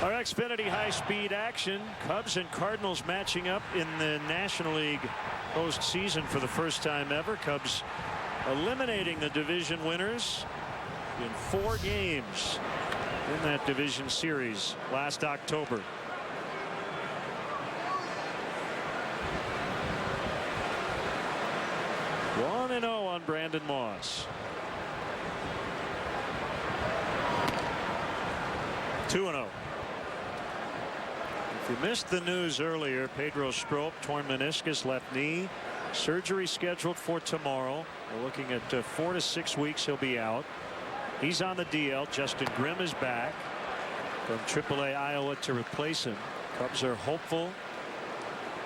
Our Xfinity high-speed action. Cubs and Cardinals matching up in the National League postseason for the first time ever. Cubs eliminating the division winners in 4 games in that division series last October. One 1-0 on Brandon Moss. 2-0. If you missed the news earlier, Pedro Strop, torn meniscus, left knee. Surgery scheduled for tomorrow. We're looking at 4 to 6 weeks he'll be out. He's on the DL. Justin Grimm is back from AAA Iowa to replace him. Cubs are hopeful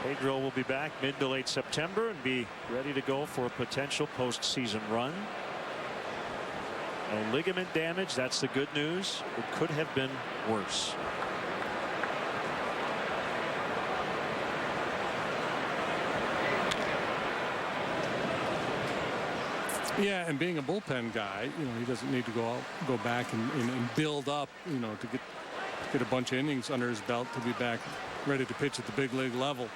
Pedro will be back mid to late September and be ready to go for a potential postseason run. No ligament damage. That's the good news. It could have been worse. Yeah, and being a bullpen guy, he doesn't need to go back and build up, to get a bunch of innings under his belt to be back ready to pitch at the big league level.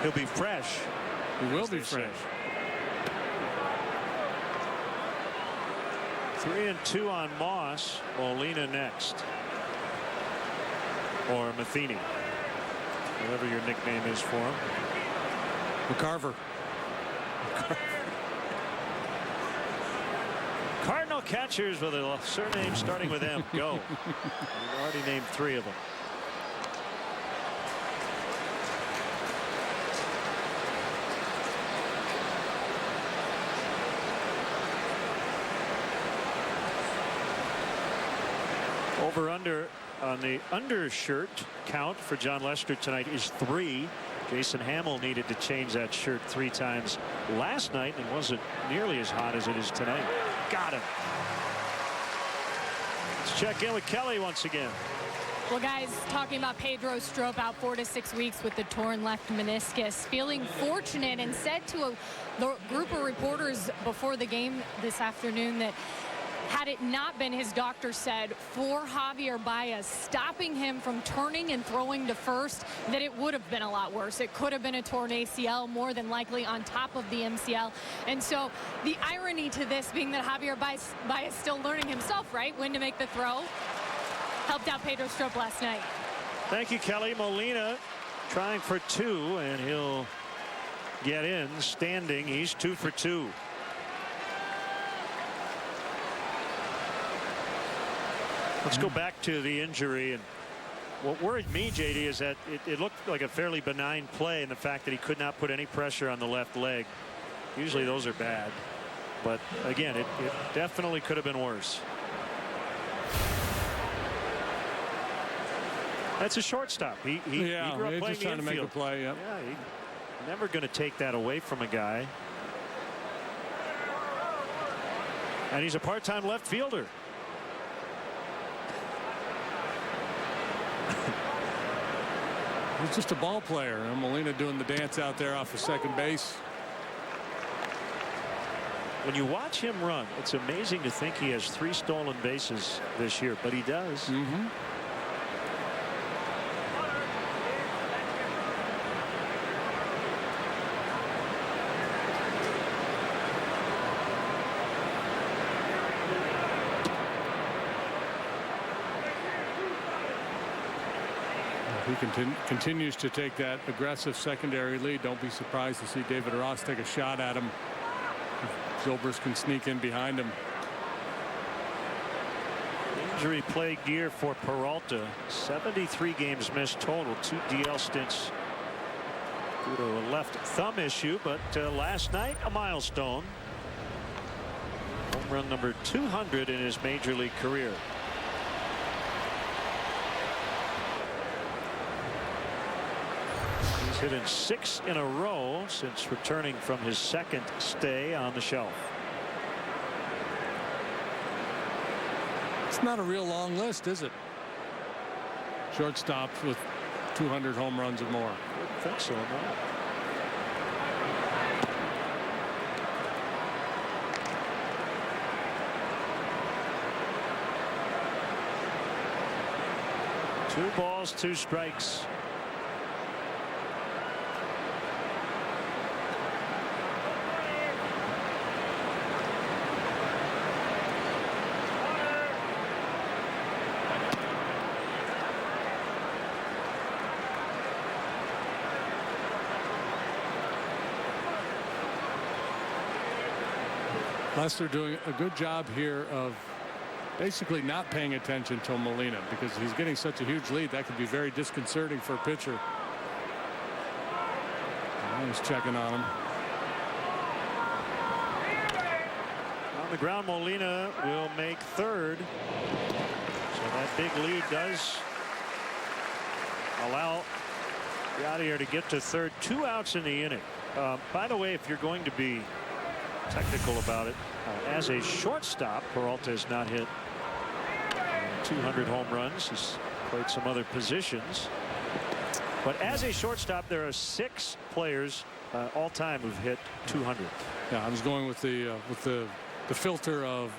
He'll be fresh. He will be fresh. 3-2 on Moss. Molina next. Or Matheny, whatever your nickname is for him. McCarver. Cardinal catchers with a surname starting with M. Go. We've already named 3 of them. Over under on the undershirt count for John Lester tonight is 3. Jason Hamill needed to change that shirt 3 times last night and wasn't nearly as hot as it is tonight. Got him. Let's check in with Kelly once again. Well, guys, talking about Pedro Strop out 4 to 6 weeks with the torn left meniscus, feeling fortunate, and said to the group of reporters before the game this afternoon that had it not been, his doctor said, for Javier Baez stopping him from turning and throwing to first, that it would have been a lot worse. It could have been a torn ACL, more than likely on top of the MCL. And so the irony to this being that Javier Baez still learning himself, right, when to make the throw, helped out Pedro Strop last night. Thank you, Kelly. Molina trying for 2, and he'll get in standing. He's 2 for 2. Let's go back to the injury. And what worried me, JD, is that it looked like a fairly benign play, and the fact that he could not put any pressure on the left leg. Usually those are bad. But again, it definitely could have been worse. That's a shortstop. He grew up playing just trying to make a play. Yep. Yeah, he's never going to take that away from a guy. And he's a part-time left fielder. He's just a ball player. Molina doing the dance out there off of second base. When you watch him run, it's amazing to think he has 3 stolen bases this year, but he does. Mm-hmm. He continues to take that aggressive secondary lead. Don't be surprised to see David Ross take a shot at him. Zobrist can sneak in behind him. Injury plagued year for Peralta. 73 games missed total. 2 DL stints due to a left thumb issue, but last night a milestone. Home run number 200 in his major league career. Hit in 6 in a row since returning from his 2nd stay on the shelf. It's not a real long list, is it? Shortstops with 200 home runs or more. I don't think so, no. 2 balls, 2 strikes. Lester doing a good job here of basically not paying attention to Molina because he's getting such a huge lead. That could be very disconcerting for a pitcher. He's checking on him. On the ground, Molina will make third. So that big lead does allow Yadier to get to third. 2 outs in the inning. By the way, if you're going to be technical about it, as a shortstop, Peralta has not hit 200 home runs. He's played some other positions. But as a shortstop, there are 6 players all time who've hit 200. Yeah, I was going with the filter of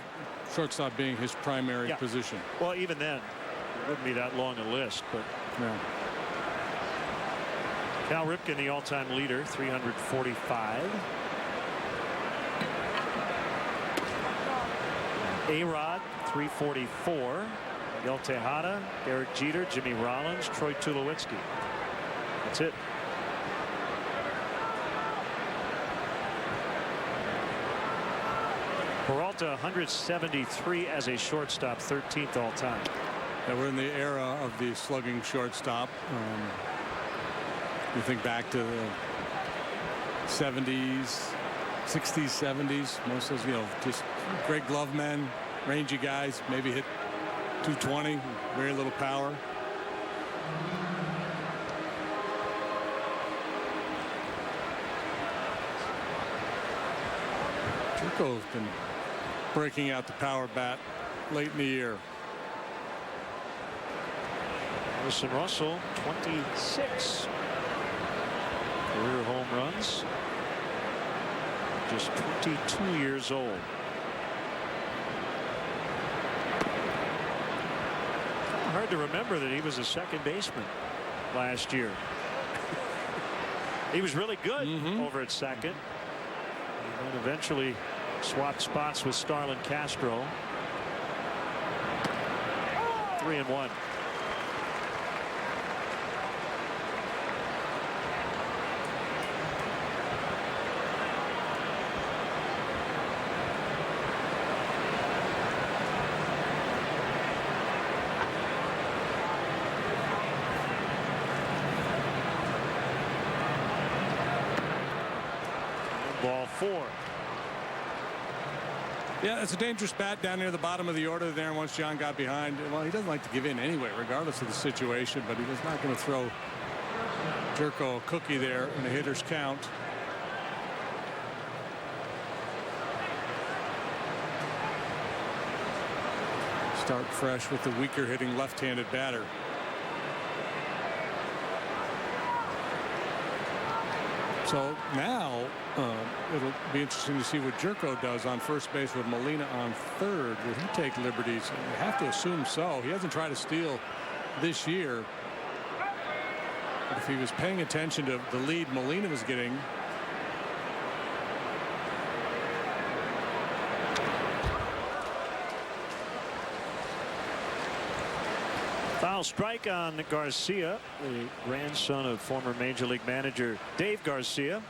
shortstop being his primary position. Well, even then, it wouldn't be that long a list. But yeah. Cal Ripken, the all-time leader, 345. A-Rod, 344. Miguel Tejada, Derek Jeter, Jimmy Rollins, Troy Tulowitzki. That's it. Peralta, 173 as a shortstop, 13th all time. Yeah, we're in the era of the slugging shortstop. You think back to the 70s, 60s, 70s. Most of those, just great glove men, rangy guys, maybe hit 220, very little power. Jerko's been breaking out the power bat late in the year. Wilson Russell, 26 career home runs. Just 22 years old. Hard to remember that he was a second baseman last year. He was really good over at second. And then eventually swapped spots with Starlin Castro. 3-1. Ball 4. Yeah, it's a dangerous bat down near the bottom of the order there. Once John got behind, well, he doesn't like to give in anyway, regardless of the situation, but he was not going to throw Jerko a cookie there in a hitter's count. Start fresh with the weaker hitting left-handed batter. So now it'll be interesting to see what Jerko does on first base with Molina on third. Will he take liberties? You have to assume so. He hasn't tried to steal this year. But if he was paying attention to the lead Molina was getting, foul strike on Garcia, the grandson of former Major League manager Dave Garcia.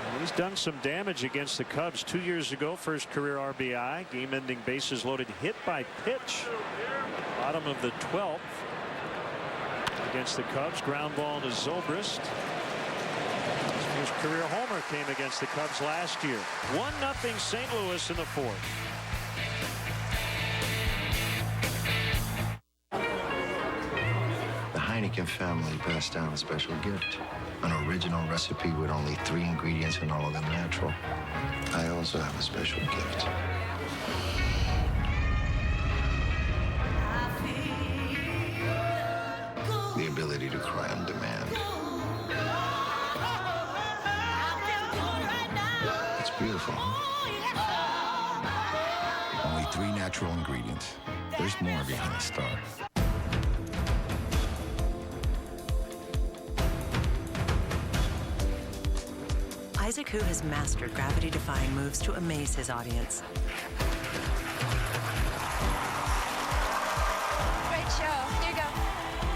And he's done some damage against the Cubs 2 years ago. First career RBI, game-ending bases loaded hit by pitch. Bottom of the 12th against the Cubs. Ground ball to Zobrist. His first career homer came against the Cubs last year. 1-0 St. Louis in the 4th. Heineken family passed down a special gift. An original recipe with only 3 ingredients and all of them natural. I also have a special gift. The ability to cry on demand. It's beautiful. Only 3 natural ingredients. There's more behind a star. Isaac Hu has mastered gravity-defying moves to amaze his audience. Great show. Here you go.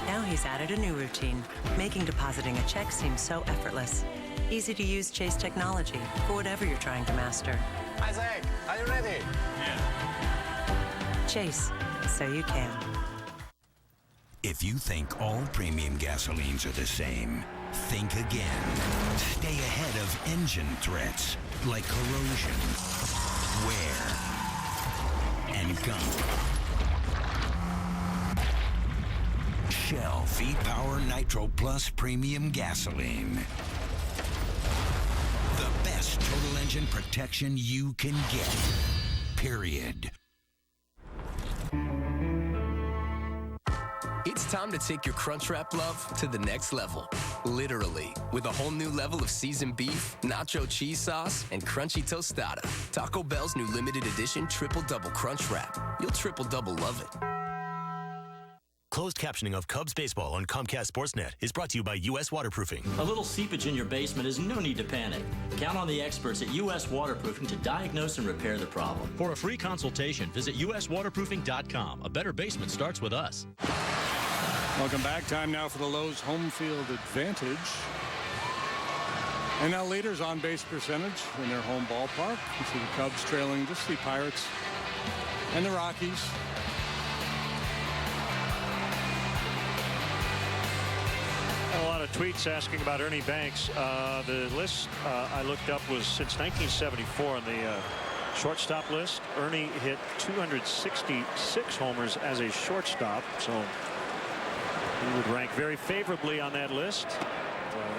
Now he's added a new routine, making depositing a check seem so effortless. Easy to use Chase technology for whatever you're trying to master. Isaac, are you ready? Chase, so you can. If you think all premium gasolines are the same, think again. Stay ahead of engine threats like corrosion, wear, and gunk. Shell V-Power Nitro Plus Premium Gasoline. The best total engine protection you can get. Period. It's time to take your Crunchwrap love to the next level. Literally. With a whole new level of seasoned beef, nacho cheese sauce, and crunchy tostada. Taco Bell's new limited edition triple-double Crunchwrap. You'll triple-double love it. Closed captioning of Cubs baseball on Comcast Sportsnet is brought to you by U.S. Waterproofing. A little seepage in your basement is no need to panic. Count on the experts at U.S. Waterproofing to diagnose and repair the problem. For a free consultation, visit uswaterproofing.com. A better basement starts with us. Welcome back. Time now for the Lowe's home field advantage. NL leaders on base percentage in their home ballpark. You see the Cubs trailing just the Pirates and the Rockies. A lot of tweets asking about Ernie Banks. The list I looked up was since 1974 on the shortstop list. Ernie hit 266 homers as a shortstop, so he would rank very favorably on that list.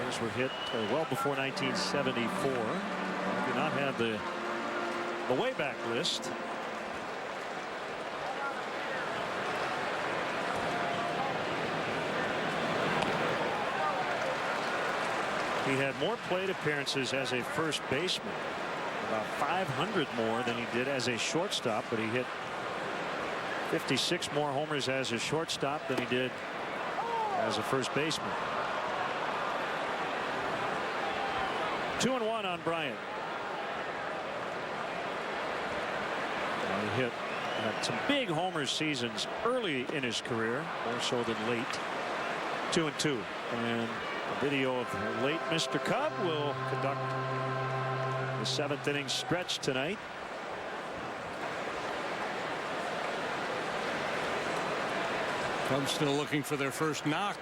Those were hit well before 1974. I do not have the way back list. He had more plate appearances as a first baseman, about 500 more than he did as a shortstop, but he hit 56 more homers as a shortstop than he did as a first baseman. 2-1 on Bryant. He had some big homer seasons early in his career, more so than late. 2-2. And a video of the late Mr. Cub will conduct the 7th inning stretch tonight. Cubs still looking for their first knock.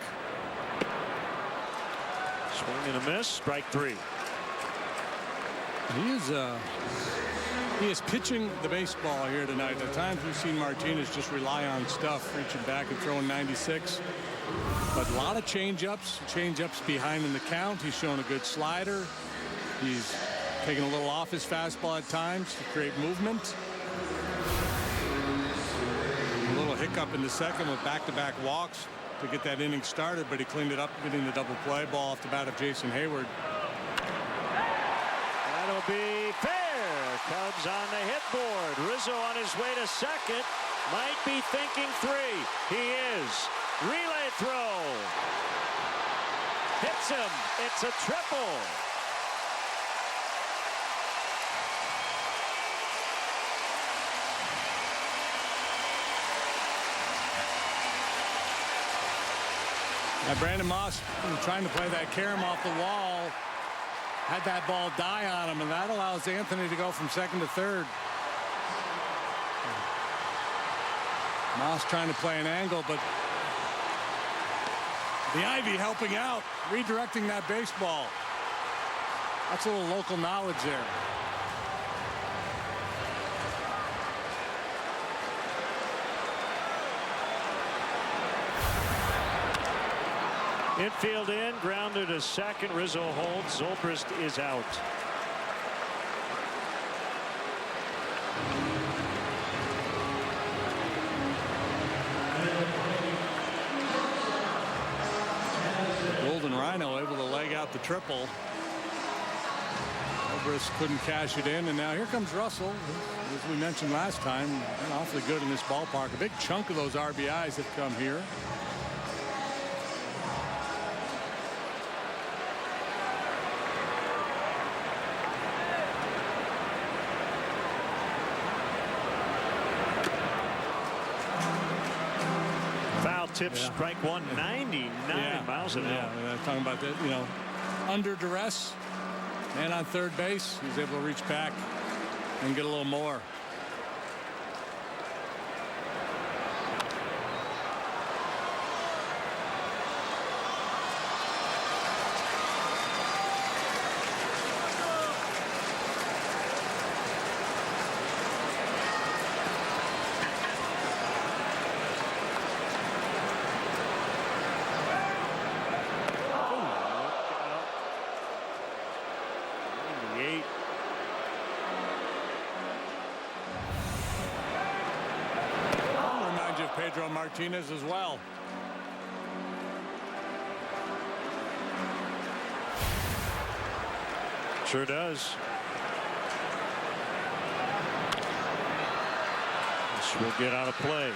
Swing and a miss. Strike 3. He is pitching the baseball here tonight. At times we've seen Martinez just rely on stuff, reaching back and throwing 96. But a lot of changeups behind in the count. He's shown a good slider. He's taking a little off his fastball at times to create movement. A little hiccup in the second with back-to-back walks to get that inning started, but he cleaned it up, getting the double play ball off the bat of Jason Heyward. That'll be fair. Cubs on the hit board. Rizzo on his way to second. Might be thinking 3. He is. Relay throw. Hits him. It's a triple. Now Brandon Moss trying to play that carom off the wall. Had that ball die on him, and that allows Anthony to go from second to third. Moss trying to play an angle, but the Ivy helping out, redirecting that baseball. That's a little local knowledge there. Infield in, grounded to second. Rizzo holds. Zobrist is out. Golden Rhino able to leg out the triple. Obrist couldn't cash it in, and now here comes Russell. As we mentioned last time, awfully good in this ballpark. A big chunk of those RBIs have come here. Foul tip, strike one, 99 miles an hour. Yeah, talking about that, under duress, man on third base, he's able to reach back and get a little more. Pedro Martinez as well. Sure does. This will get out of play.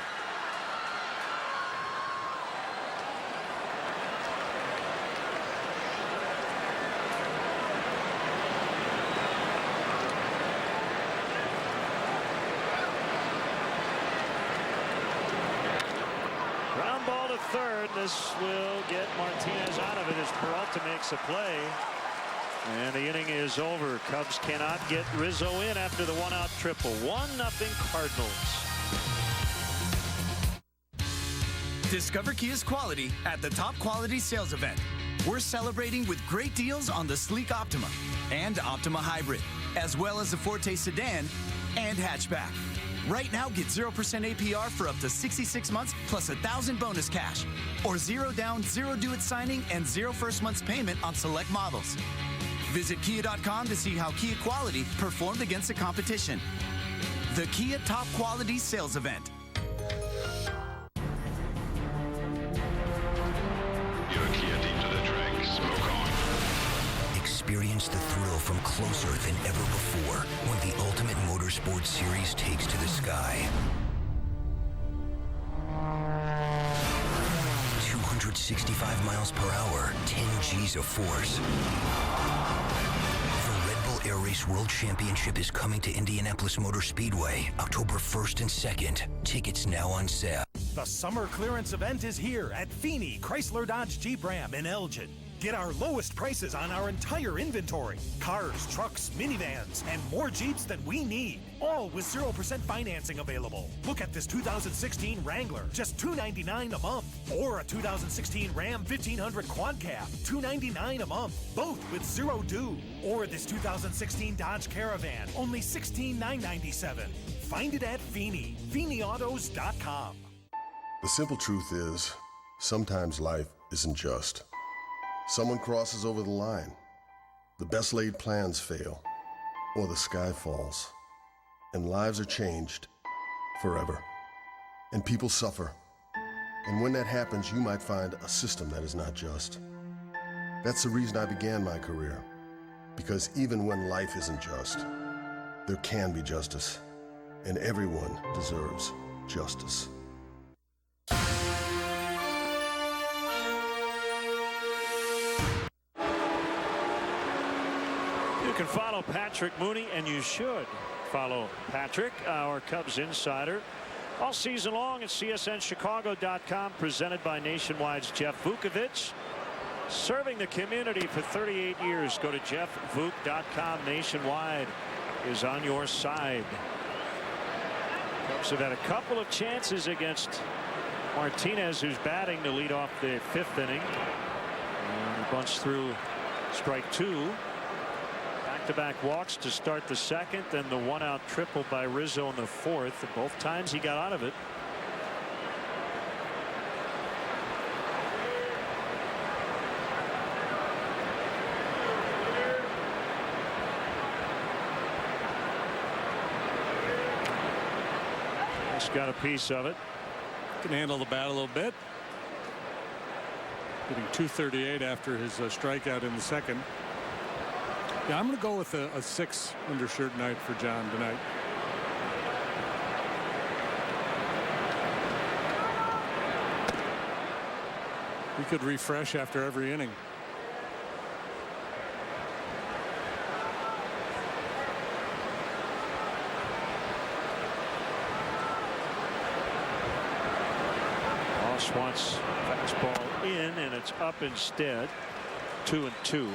Third. This will get Martinez out of it as Peralta makes a play. And the inning is over. Cubs cannot get Rizzo in after the one-out triple. 1-0 Cardinals. Discover Kia's quality at the Top Quality Sales Event. We're celebrating with great deals on the sleek Optima and Optima Hybrid, as well as the Forte Sedan and Hatchback. Right now, get 0% APR for up to 66 months plus 1,000 bonus cash. Or 0 down, 0 due at signing, and 0 first month's payment on select models. Visit Kia.com to see how Kia quality performed against the competition. The Kia Top Quality Sales Event. Your Kia deep to the track, smoke on. Experience the thrill from closer than ever before when the Ultimate Motorsports Series takes to the sky. 265 miles per hour, 10 G's of force. The Red Bull Air Race World Championship is coming to Indianapolis Motor Speedway October 1st and 2nd. Tickets now on sale. The summer clearance event is here at Feeney Chrysler Dodge Jeep Ram in Elgin. Get our lowest prices on our entire inventory. Cars, trucks, minivans, and more Jeeps than we need. All with 0% financing available. Look at this 2016 Wrangler, just $299 a month. Or a 2016 Ram 1500 Quad Cab, $299 a month. Both with 0 due. Or this 2016 Dodge Caravan, only $16,997. Find it at Feeney, FeeneyAutos.com. The simple truth is, sometimes life isn't just. Someone crosses over the line, the best laid plans fail, or the sky falls, and lives are changed forever, and people suffer. And when that happens, you might find a system that is not just. That's the reason I began my career, because even when life isn't just, there can be justice, and everyone deserves justice. You can follow Patrick Mooney, and you should follow Patrick, our Cubs insider, all season long at CSNChicago.com, presented by Nationwide's Jeff Vukovich. Serving the community for 38 years. Go to jeffvuk.com. Nationwide is on your side. Cubs have had a couple of chances against Martinez, who's batting to lead off the 5th inning. And he bunts through strike 2. Back-to-back walks to start the 2nd, then the one-out triple by Rizzo in the 4th. Both times he got out of it. Just got a piece of it. Can handle the bat a little bit. Hitting .238 after his strikeout in the 2nd. Yeah, I'm going to go with a 6 undershirt night for John tonight. He could refresh after every inning. Ross wants fastball in, and it's up instead. 2-2.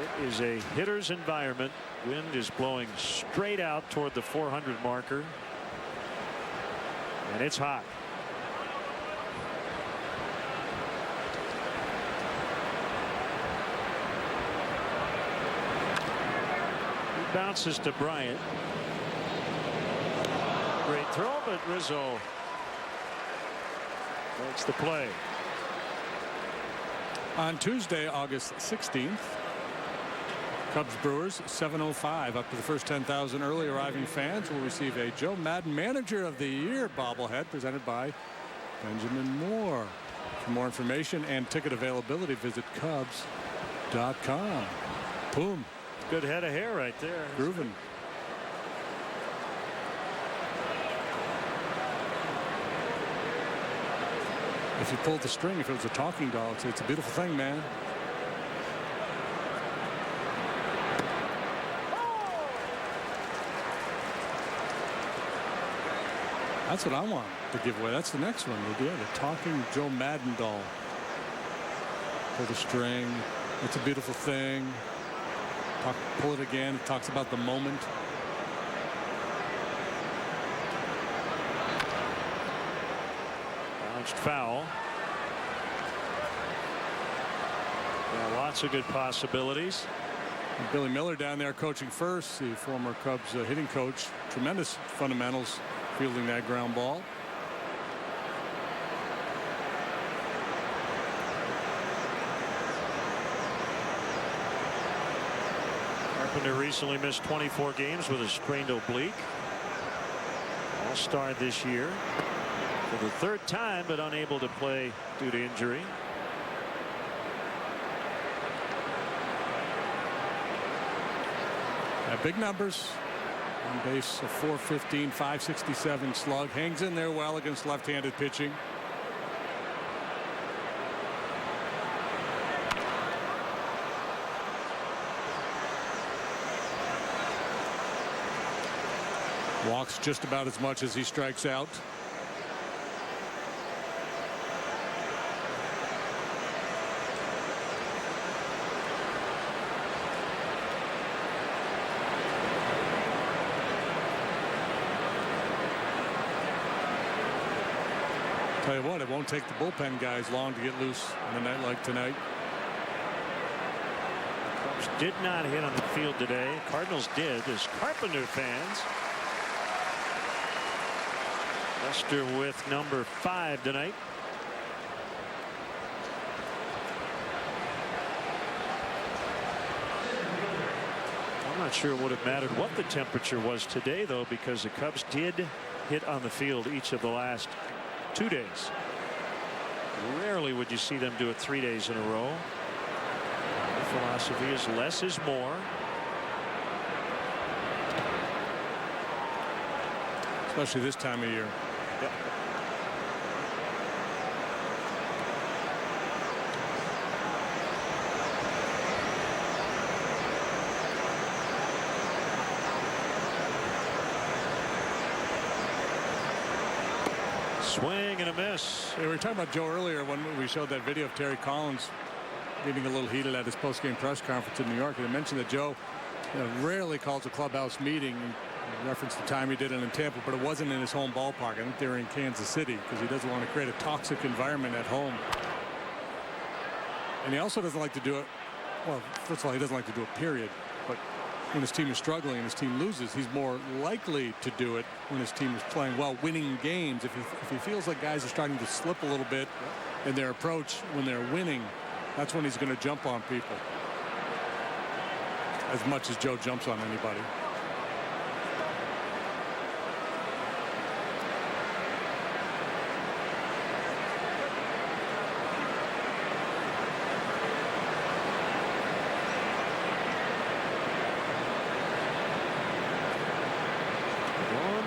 It is a hitter's environment. Wind is blowing straight out toward the 400 marker, and it's hot. He bounces to Bryant. Great throw, but Rizzo makes the play. On Tuesday, August 16th, Cubs Brewers 7:05 up to the first 10,000 early arriving fans will receive a Joe Maddon Manager of the Year bobblehead presented by Benjamin Moore. For more information and ticket availability, visit Cubs.com. Boom. Good head of hair right there. Groovin'. If you pulled the string, if it was a talking dog, it's a beautiful thing, man. That's what I want to give away. That's the next one. We'll do it. A talking Joe Maddon doll. Pull the string. It's a beautiful thing. Pull it again. It talks about the moment. Bounced foul. Yeah, lots of good possibilities. And Billy Miller down there coaching first, the former Cubs hitting coach. Tremendous fundamentals fielding that ground ball. Carpenter recently missed 24 games with a strained oblique. All-star this year for the 3rd time, but unable to play due to injury. Big numbers. On base, a 415, 567 slug. Hangs in there well against left-handed pitching. Walks just about as much as he strikes out. Tell you what, it won't take the bullpen guys long to get loose on a night like tonight. Cubs did not hit on the field today. Cardinals did, as Carpenter fans. Lester with number 5 tonight. I'm not sure it would have mattered what the temperature was today, though, because the Cubs did hit on the field each of the last 2 days. Rarely would you see them do it 3 days in a row. The philosophy is less is more. Especially this time of year. Yep. Swing and a miss. Yeah, we were talking about Joe earlier when we showed that video of Terry Collins getting a little heated at his post-game press conference in New York. And he mentioned that Joe rarely calls a clubhouse meeting. He referenced the time he did it in Tampa, but it wasn't in his home ballpark. I think they were in Kansas City because he doesn't want to create a toxic environment at home. And he also doesn't like to do it. Well, first of all, he doesn't like to do it, period. But when his team is struggling and his team loses, he's more likely to do it when his team is playing well, winning games. If he feels like guys are starting to slip a little bit in their approach when they're winning, that's when he's going to jump on people. As much as Joe jumps on anybody.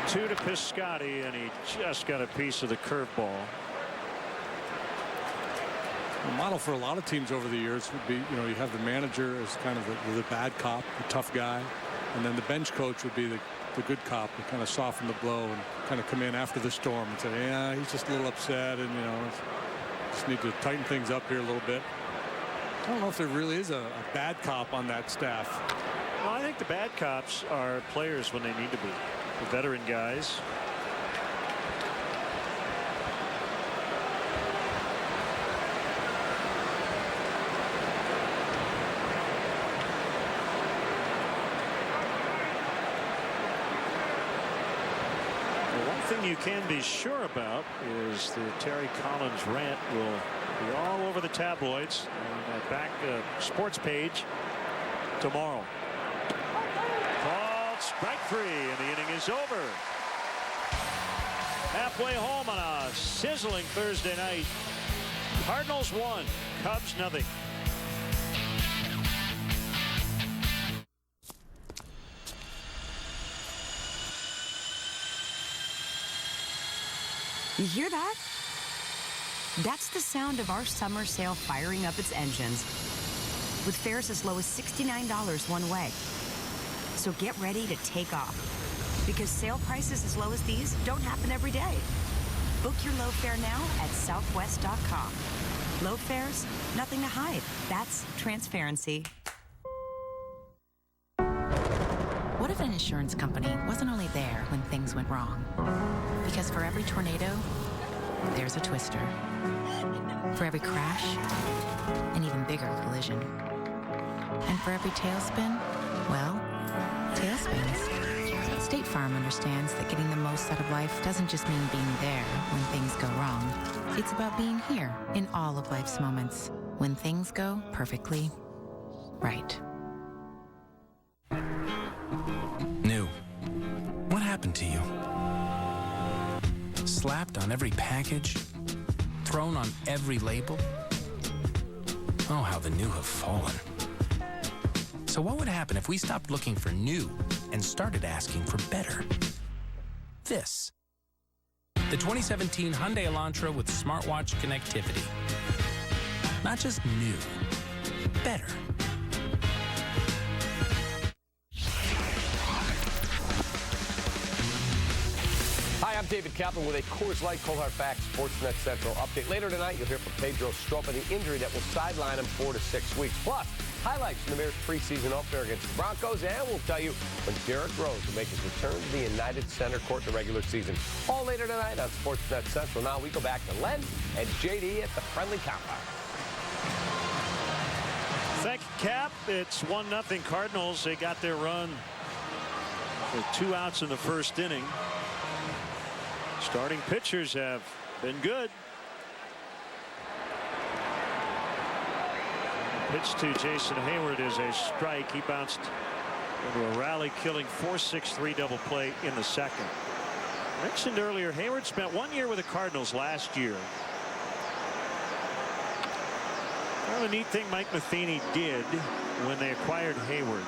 2 to Piscotty, and he just got a piece of the curveball. The model for a lot of teams over the years would be, you have the manager as kind of the bad cop, the tough guy, and then the bench coach would be the good cop who kind of soften the blow and kind of come in after the storm and say, yeah, he's just a little upset, and just need to tighten things up here a little bit. I don't know if there really is a bad cop on that staff. Well, I think the bad cops are players when they need to be. The veteran guys. You can be sure about is the Terry Collins rant will be all over the tabloids on that back sports page tomorrow. Called strike 3, and the inning is over. Halfway home on a sizzling Thursday night. Cardinals 1, Cubs nothing. You hear that? That's the sound of our summer sale firing up its engines, with fares as low as $69 one way. So get ready to take off, because sale prices as low as these don't happen every day. Book your low fare now at southwest.com. Low fares, nothing to hide. That's transparency. What if an insurance company wasn't only there when things went wrong? Because for every tornado, there's a twister. For every crash, an even bigger collision. And for every tailspin, well, tailspins. State Farm understands that getting the most out of life doesn't just mean being there when things go wrong. It's about being here in all of life's moments when things go perfectly right. New. What happened to you? Slapped on every package? Thrown on every label? Oh, how the new have fallen. So what would happen if we stopped looking for new and started asking for better? This. The 2017 Hyundai Elantra with smartwatch connectivity. Not just new, better. Hi, I'm David Kaplan with a Coors Light Cold Facts Sportsnet Central update. Later tonight, you'll hear from Pedro Strop and the injury that will sideline him 4 to 6 weeks. Plus, highlights from the Bears' preseason opener against the Broncos, and we'll tell you when Derrick Rose will make his return to the United Center Court in the regular season. All later tonight on Sportsnet Central. Now we go back to Len and JD at the friendly compound. Thank you, Cap. It's 1-0 Cardinals. They got their run with 2 outs in the first inning. Starting pitchers have been good. Pitch to Jason Heyward is a strike. He bounced into a rally-killing 4-6-3 double play in the second. Mentioned earlier, Heyward spent 1 year with the Cardinals last year. Well, a neat thing Mike Matheny did when they acquired Heyward.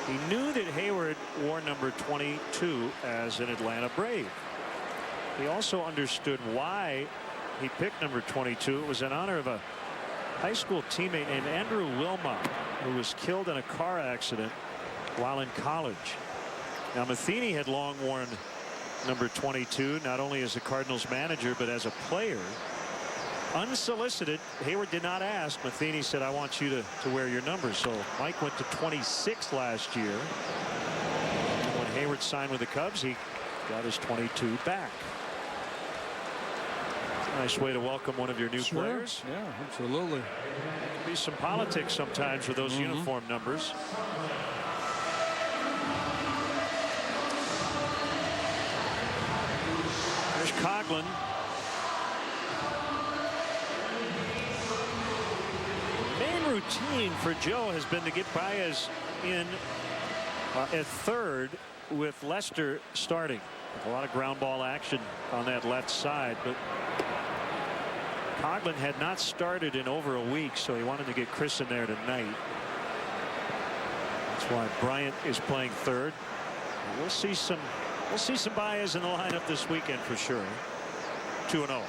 He knew that Heyward wore number 22 as an Atlanta Brave. He also understood why he picked number 22. It was in honor of a high school teammate named Andrew Wilmot, who was killed in a car accident while in college. Now, Matheny had long worn number 22, not only as a Cardinals manager, but as a player. Unsolicited, Heyward did not ask. Matheny said, I want you to wear your number. So Mike went to 26 last year. And when Heyward signed with the Cubs, he got his 22 back. Nice way to welcome one of your new players. Yeah, absolutely. There can be some politics sometimes with those uniform numbers. There's Coughlin. The main routine for Joe has been to get Baez in at third with Lester starting. A lot of ground ball action on that left side, but Coughlin had not started in over a week, so he wanted to get Chris in there tonight. That's why Bryant is playing third. We'll see some We'll see some Baez in the lineup this weekend for sure. 2-0.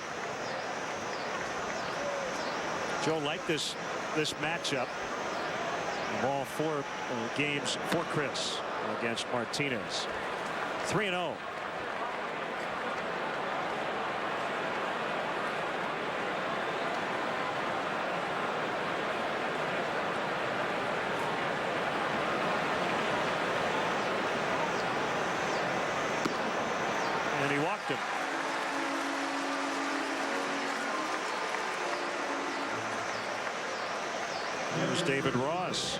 Joe liked this matchup of all 4 games for Chris against Martinez. 3-0. And he walked him. There's David Ross.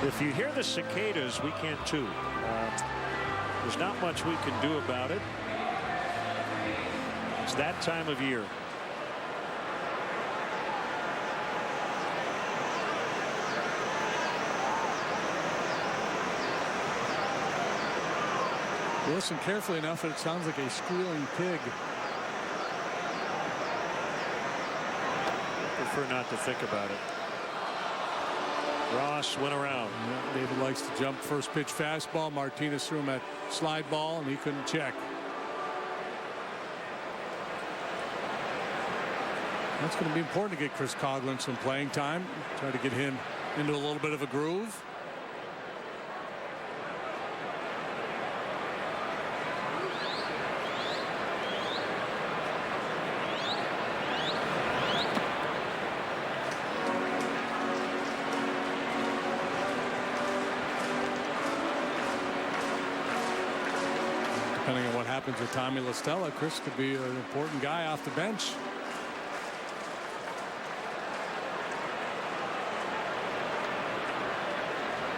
If you hear the cicadas, we can too. There's not much we can do about it. It's that time of year. Listen carefully enough, and it sounds like a squealing pig. Prefer not to think about it. Ross went around. Yeah, David likes to jump first pitch fastball. Martinez threw him that slide ball, and he couldn't check. That's going to be important to get Chris Coghlan some playing time. Try to get him into a little bit of a groove. Depending on what happens with Tommy La Stella, Chris could be an important guy off the bench.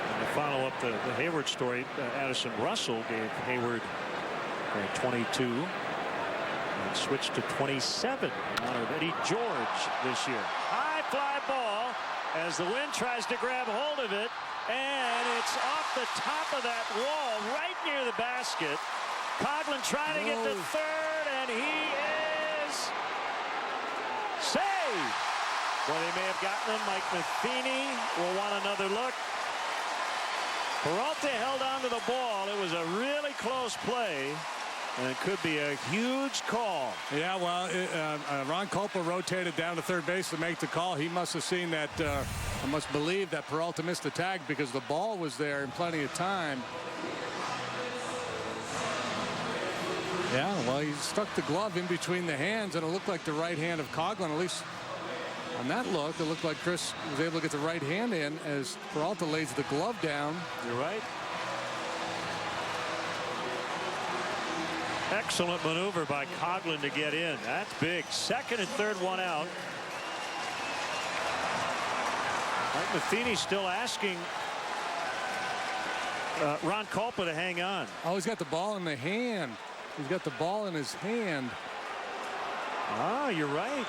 And to follow up the Heyward story, Addison Russell gave Heyward 22 and switched to 27 in honor of Eddie George this year. High fly ball as the wind tries to grab hold of it, and it's off the top of that wall right near the basket. Coghlan trying to get to third, and he is saved. Well, they may have gotten him. Mike Matheny will want another look. Peralta held on to the ball. It was a really close play, and it could be a huge call. Yeah, well, Ron Culpa rotated down to third base to make the call. He must have seen that, I must believe that Peralta missed the tag because the ball was there in plenty of time. Yeah, well, he stuck the glove in between the hands, and it looked like the right hand of Coghlan. At least on that look, it looked like Chris was able to get the right hand in as Peralta lays the glove down. You're right. Excellent maneuver by Coghlan to get in. That's big. Second and third, one out. Mike Matheny still asking Ron Culpa to hang on. Oh, he's got the ball in the hand. He's got the ball in his hand. Ah, you're right.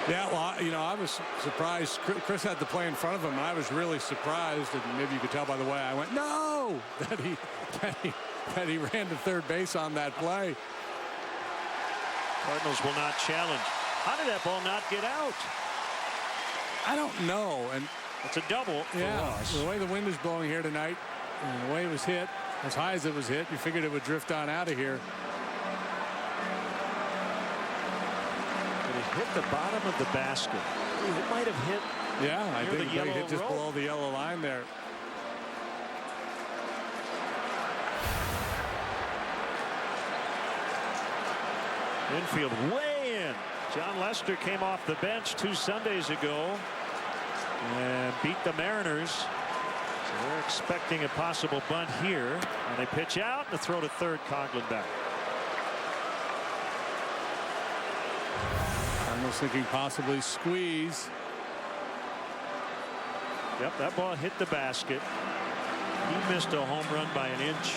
Yeah, well, you know, I was surprised. Chris had the play in front of him, and I was really surprised, and maybe you could tell by the way I went, no, that he ran to third base on that play. Cardinals will not challenge. How did that ball not get out? I don't know. And it's a double for Ross. The way the wind is blowing here tonight, and the way it was hit, as high as it was hit, you figured it would drift on out of here. But it hit the bottom of the basket. It might have hit. Yeah, I think it hit just rope. below the yellow line there. Infield way in. John Lester came off the bench 2 Sundays ago and beat the Mariners. So they're expecting a possible bunt here. And they pitch out and a throw to third. Coghlan back. Almost thinking possibly squeeze. Yep, that ball hit the basket. He missed a home run by an inch.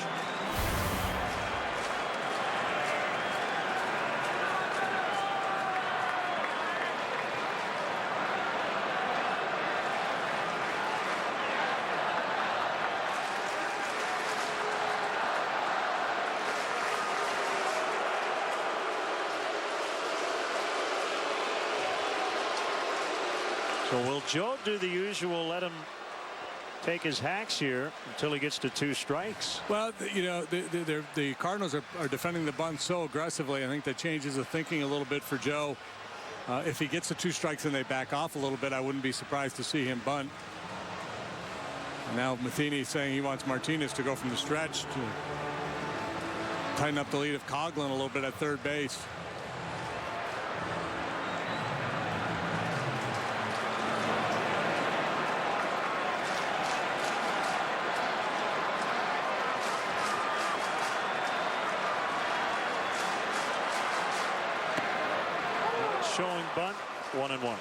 So will Joe do the usual, let him take his hacks here until he gets to 2 strikes? Well, you know, the Cardinals are defending the bunt so aggressively. I think that changes the thinking a little bit for Joe. If he gets the 2 strikes and they back off a little bit, I wouldn't be surprised to see him bunt. And now Matheny saying he wants Martinez to go from the stretch to tighten up the lead of Coughlin a little bit at third base. Showing bunt, 1-1.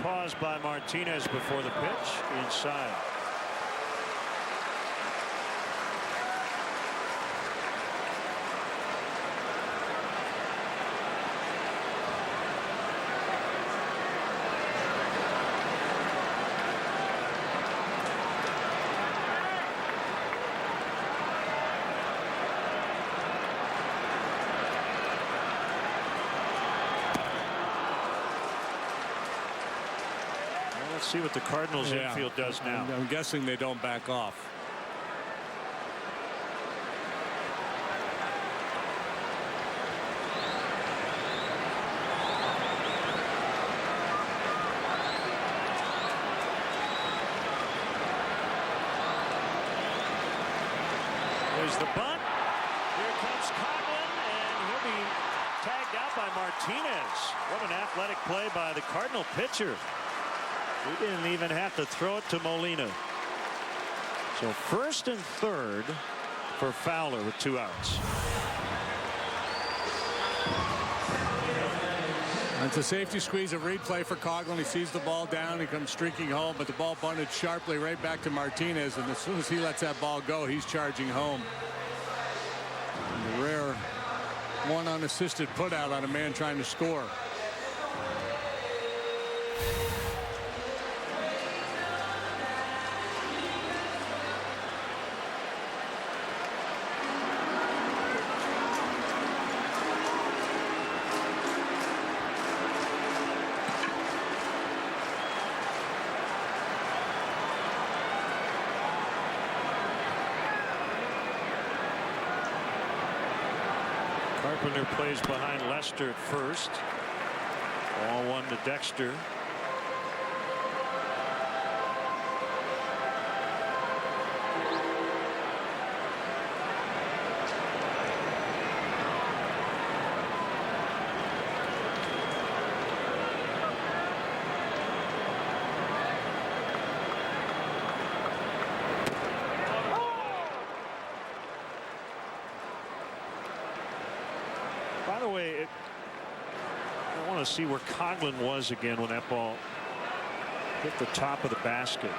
Pause by Martinez before the pitch inside. Let's see what the Cardinals infield does now. I'm guessing they don't back off. There's the bunt. Here comes Coughlin, and he'll be tagged out by Martinez. What an athletic play by the Cardinal pitcher. He didn't even have to throw it to Molina. So first and third for Fowler with 2 outs. It's a safety squeeze, a replay for Coughlin. He sees the ball down. He comes streaking home, but the ball bunted sharply right back to Martinez. And as soon as he lets that ball go, he's charging home. And the rare one unassisted put out on a man trying to score. Carpenter plays behind Lester at first. Ball 1 to Dexter. By the way, I want to see where Coughlin was again when that ball hit the top of the basket.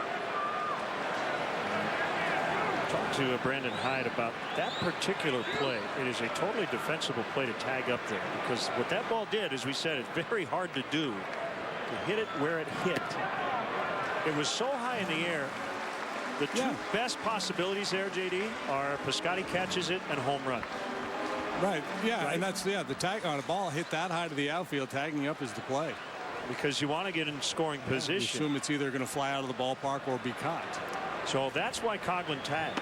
Talked to Brandon Hyde about that particular play. It is a totally defensible play to tag up there, because what that ball did, as we said, it's very hard to do, to hit it where it hit. It was so high in the air. The two best possibilities there, JD, are Piscotty catches it and home run. Right. Yeah. Right. And that's the tag on a ball hit that high to the outfield. Tagging up is the play, because you want to get in scoring position. You assume it's either going to fly out of the ballpark or be caught. So that's why Coughlin tagged.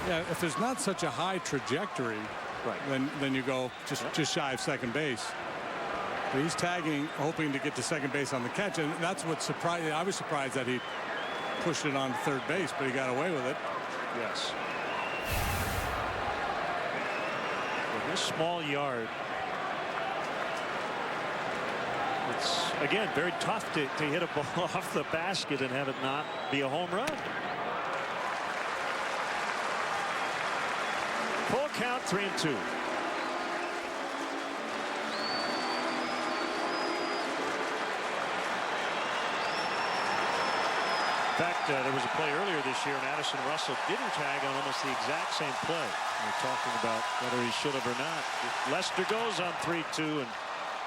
Yeah. If there's not such a high trajectory, then you go just shy of second base. But he's tagging, hoping to get to second base on the catch, and that's what surprised. I was surprised that he pushed it on third base, but he got away with it. Yes. In this small yard, it's again very tough to hit a ball off the basket and have it not be a home run. Full count, 3-2. fact, there was a play earlier this year, and Addison Russell didn't tag on almost the exact same play. We're talking about whether he should have or not. Lester goes on 3-2, and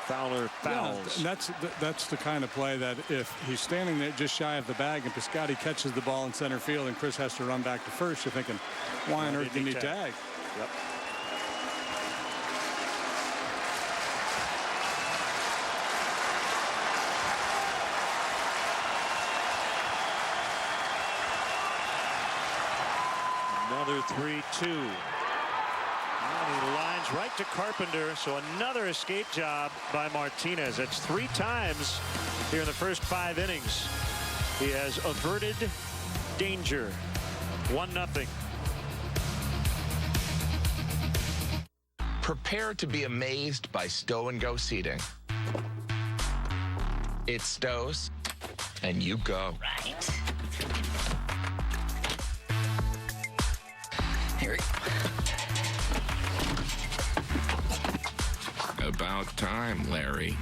Fowler fouls. Yeah, that's the kind of play that if he's standing there just shy of the bag and Piscotty catches the ball in center field and Chris has to run back to first, you're thinking, why on earth didn't he tag? Yep. Another 3-2. And he lines right to Carpenter, so another escape job by Martinez. That's 3 times here in the first 5 innings. He has averted danger. 1-0. Prepare to be amazed by Stow and Go seating. It stows, and you go. Right. Here we go. About time, Larry.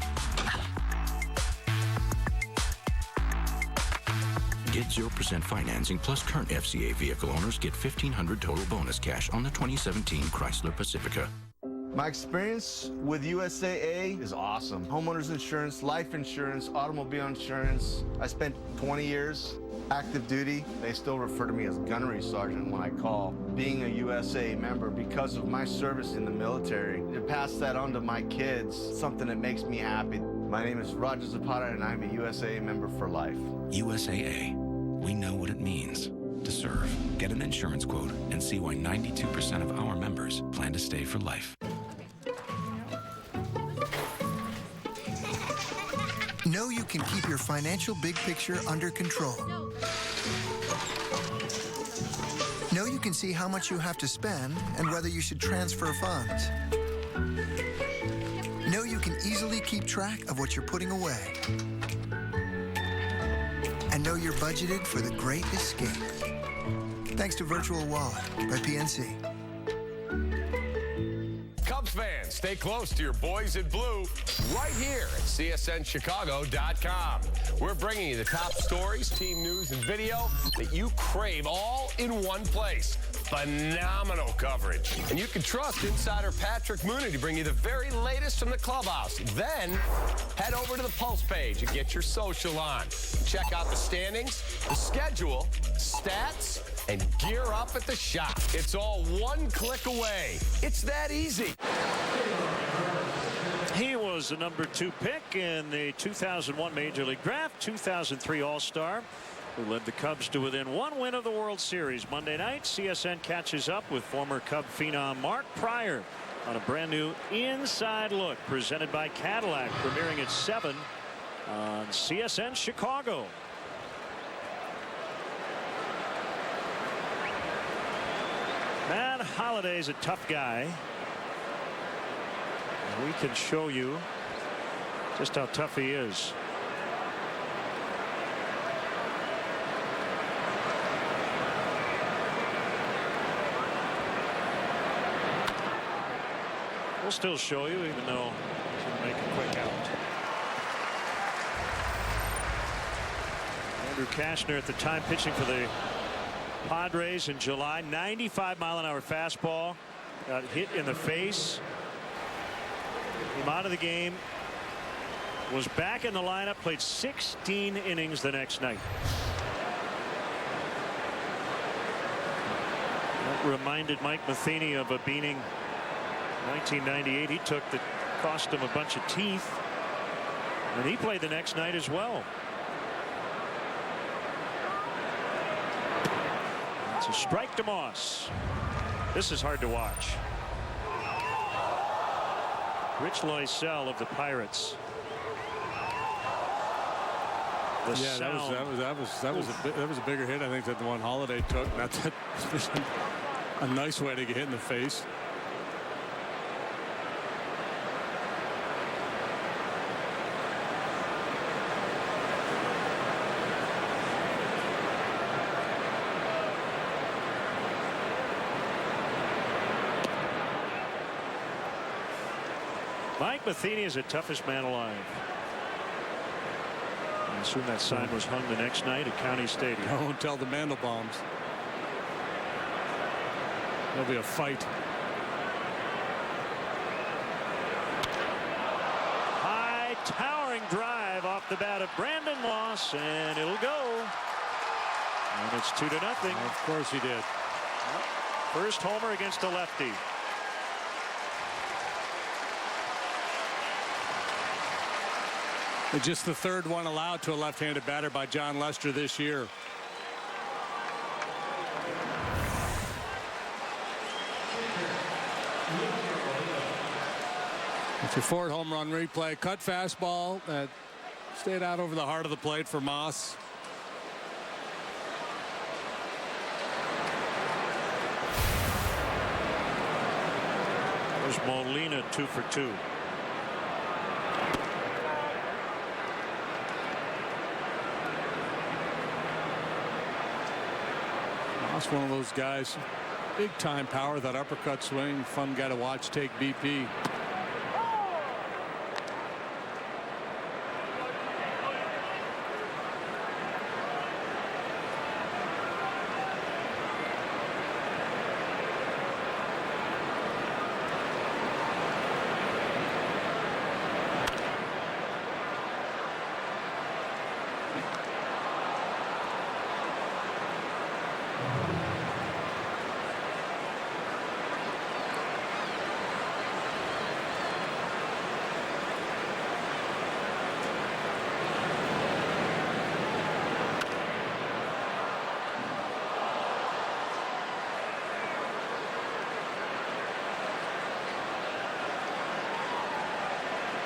Get 0% financing plus current FCA vehicle owners get $1,500 total bonus cash on the 2017 Chrysler Pacifica. My experience with USAA is awesome. Homeowners insurance, life insurance, automobile insurance. I spent 20 years active duty. They still refer to me as gunnery sergeant when I call. Being a USAA member because of my service in the military, to pass that on to my kids, something that makes me happy. My name is Roger Zapata, and I'm a USAA member for life. USAA. We know what it means to serve. Get an insurance quote and see why 92% of our members plan to stay for life. Know you can keep your financial big picture under control. Know you can see how much you have to spend and whether you should transfer funds. Know you can easily keep track of what you're putting away. And know you're budgeted for the great escape. Thanks to Virtual Wallet by PNC. Cubs fans, stay close to your boys in blue right here at CSNChicago.com. We're bringing you the top stories, team news, and video that you crave all in one place. Phenomenal coverage. And you can trust insider Patrick Mooney to bring you the very latest from the clubhouse. Then head over to the Pulse page and get your social on. Check out the standings, the schedule, stats, and gear up at the shop. It's all one click away. It's that easy. He was the number 2 pick in the 2001 Major League Draft, 2003 All-Star, who led the Cubs to within 1 win of the World Series. Monday night, CSN catches up with former Cub phenom Mark Pryor on a brand new Inside Look presented by Cadillac, premiering at 7 on CSN Chicago. Matt Holliday's a tough guy. And we can show you just how tough he is. We'll still show you, even though he's going to make a quick out. Andrew Kashner at the time pitching for the Padres in July. 95-mile-an-hour fastball. Got hit in the face. Came out of the game. Was back in the lineup. Played 16 innings the next night. That reminded Mike Matheny of a beating 1998 he took that cost him a bunch of teeth. And he played the next night as well. It's a strike to Moss. This is hard to watch. Rich Loisel of the Pirates. That was a bigger hit, I think, than the one Holliday took. That's a nice way to get hit in the face. Mike Matheny is the toughest man alive. I assume that sign was hung the next night at County Stadium. Don't tell the Mandelbaums. There'll be a fight. High towering drive off the bat of Brandon Moss, and it'll go. And it's 2-0. Of course he did. First homer against a lefty. It's just the third one allowed to a left-handed batter by John Lester this year. It's your fourth home run replay. Cut fastball that stayed out over the heart of the plate for Moss. There's Molina 2 for 2. Moss, one of those guys, big time power, that uppercut swing, fun guy to watch take BP.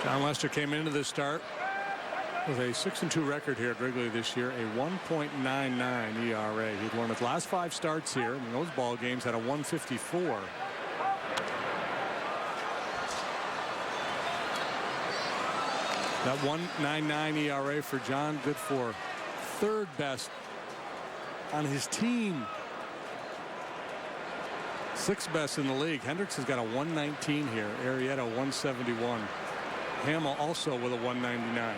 John Lester came into this start with a 6-2 record here at Wrigley this year, a 1.99 ERA. He'd won his last 5 starts here, and those ball games had a 154. That 1.99 ERA for John, good for third best on his team. 6th best in the league. Hendricks has got a 119 here. Arrieta 171. Hamill also with a 199.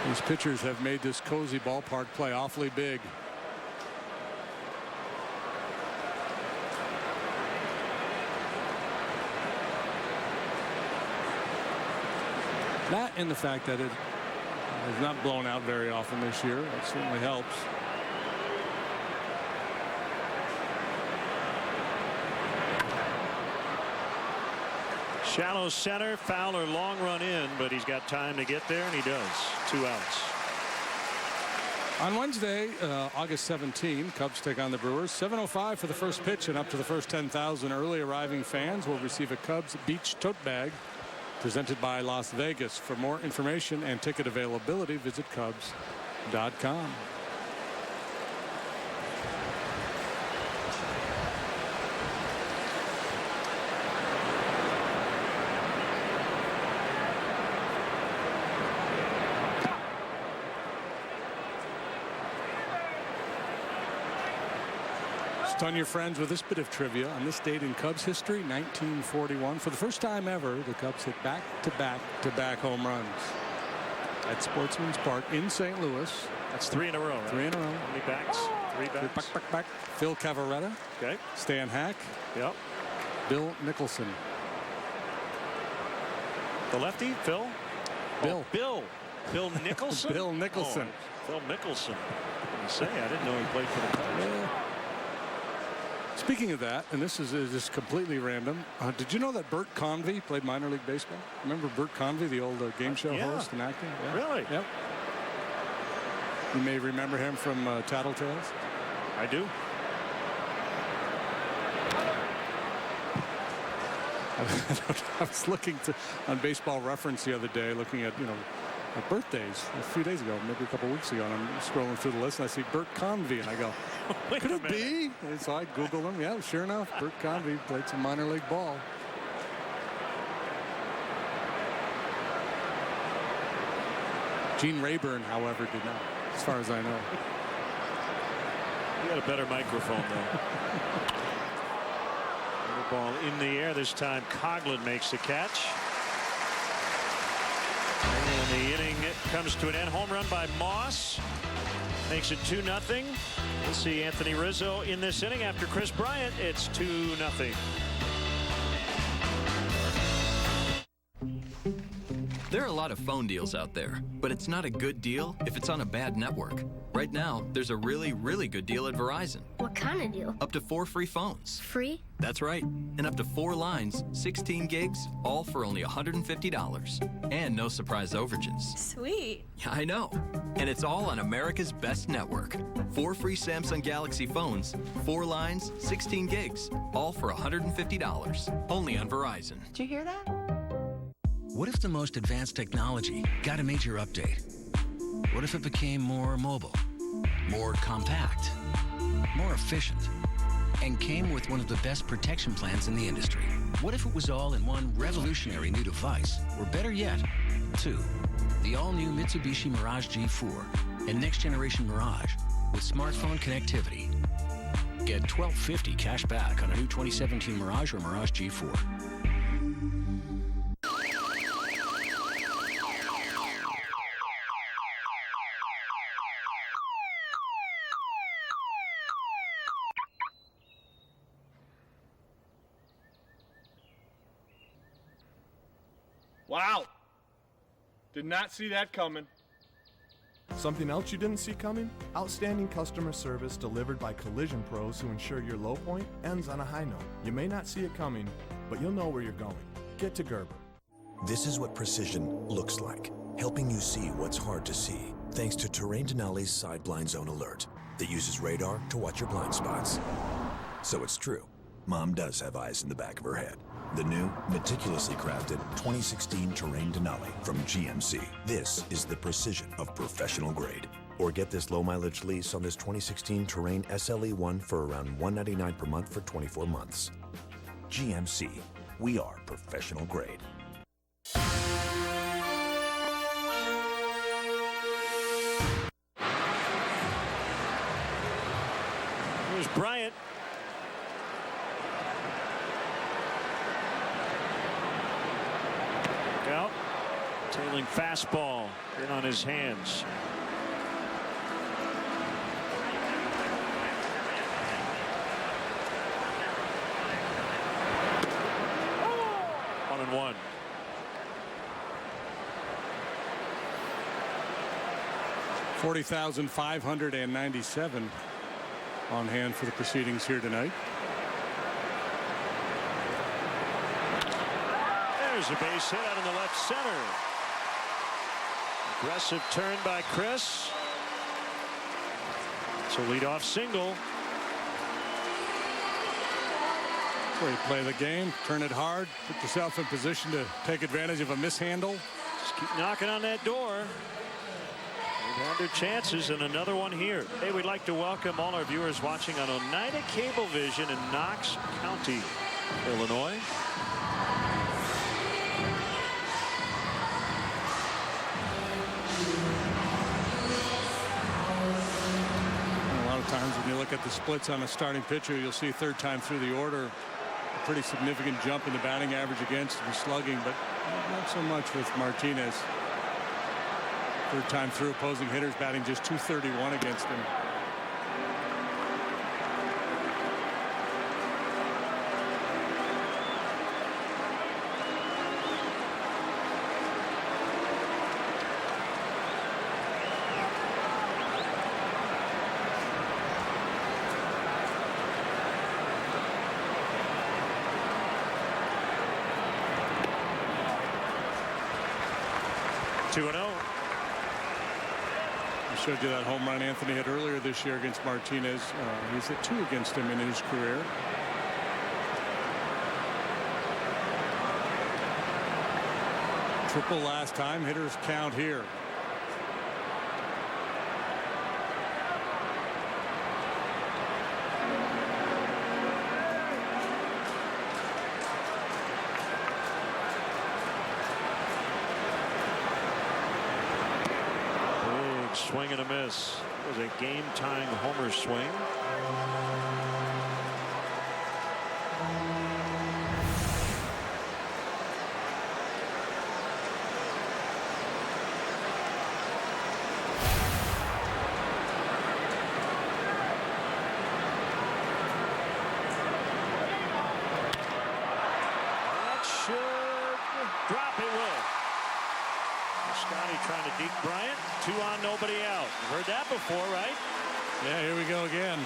These pitchers have made this cozy ballpark play awfully big. That and the fact that it has not blown out very often this year. That certainly helps. Shallow center, Fowler long run in, but he's got time to get there, and he does. 2 outs. On Wednesday, August 17, Cubs take on the Brewers. 7:05 for the first pitch, and up to the first 10,000 early arriving fans will receive a Cubs beach tote bag presented by Las Vegas. For more information and ticket availability, visit Cubs.com. Stun your friends with this bit of trivia. On this date in Cubs history, 1941, for the first time ever, the Cubs hit back-to-back home runs at Sportsman's Park in St. Louis. That's 3 in a row, right? 3 in a row. How many backs? 3 backs. Back. Phil Cavarretta. Okay. Stan Hack. Yep. Bill Nicholson. The lefty, Phil? Bill. Bill Nicholson? Bill Nicholson. Oh, Phil Mickelson. I say, I didn't know he played for the Cubs. Yeah. Speaking of that, and this is just completely random, did you know that Bert Convy played minor league baseball? Remember Bert Convy, the old game show host and actor? Yeah. Really? Yep. You may remember him from Tattletales. I do. I was looking on Baseball Reference the other day, looking at birthdays a few days ago, maybe a couple weeks ago, and I'm scrolling through the list and I see Bert Convy and I go, could it be? And so I Google him. Yeah, sure enough, Bert Convy played some minor league ball. Gene Rayburn, however, did not, as far as I know. You got a better microphone, though. Ball in the air this time. Coughlin makes the catch. And the inning comes to an end. Home run by Moss. Makes it 2-0. We'll see Anthony Rizzo in this inning. After Chris Bryant, it's 2-0. There are a lot of phone deals out there, but it's not a good deal if it's on a bad network. Right now, there's a really, really good deal at Verizon. What kind of deal? Up to 4 free phones. Free? That's right. And up to 4 lines, 16 gigs, all for only $150. And no surprise overages. Sweet. Yeah, I know. And it's all on America's best network. 4 free Samsung Galaxy phones, 4 lines, 16 gigs, all for $150. Only on Verizon. Did you hear that? What if the most advanced technology got a major update? What if it became more mobile, more compact, more efficient, and came with one of the best protection plans in the industry? What if it was all in one revolutionary new device, or better yet, 2? The all-new Mitsubishi Mirage G4 and next-generation Mirage with smartphone connectivity. Get $1,250 cash back on a new 2017 Mirage or Mirage G4. Wow. Did not see that coming. Something else you didn't see coming? Outstanding customer service delivered by collision pros who ensure your low point ends on a high note. You may not see it coming, but you'll know where you're going. Get to Gerber. This is what precision looks like, helping you see what's hard to see, thanks to Terrain Denali's Side Blind Zone Alert that uses radar to watch your blind spots. So it's true, Mom does have eyes in the back of her head. The new, meticulously crafted 2016 Terrain Denali from GMC. This is the precision of professional grade. Or get this low-mileage lease on this 2016 Terrain SLE1 for around $199 per month for 24 months. GMC, we are professional grade. Here's Bryant. Out. Tailing fastball in on his hands. Oh! 1-1. $40,597 on hand for the proceedings here tonight. There's a base hit out in the left center. Aggressive turn by Chris. It's a leadoff single. Where you play the game, turn it hard, put yourself in position to take advantage of a mishandle. Just keep knocking on that door. They've had their chances, and another one here. Hey, we'd like to welcome all our viewers watching on Oneida Cablevision in Knox County, Illinois. Times when you look at the splits on a starting pitcher, you'll see third time through the order a pretty significant jump in the batting average against him, slugging, but not so much with Martinez. Third time through, opposing hitters batting just .231 against him. I showed you that home run Anthony hit earlier this year against Martinez. He's hit 2 against him in his career. Triple last time. Hitters count here. Swing and a miss. It was a game-tying homer swing. drop? It will. Scotty trying to deke Bryant. 2 on, nobody out. You've heard that before, right? Yeah, here we go again.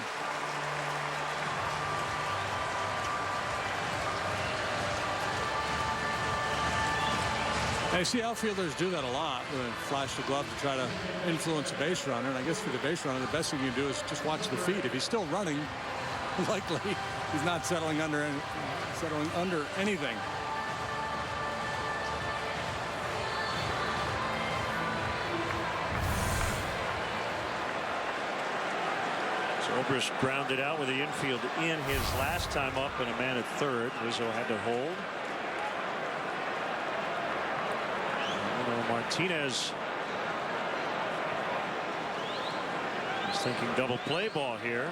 I see outfielders do that a lot. They flash the glove to try to influence a base runner. And I guess for the base runner, the best thing you do is just watch the feet. If he's still running, likely he's not settling under anything. Zobrist grounded out with the infield in his last time up, and a man at third. Rizzo had to hold. Martinez is thinking double play ball here.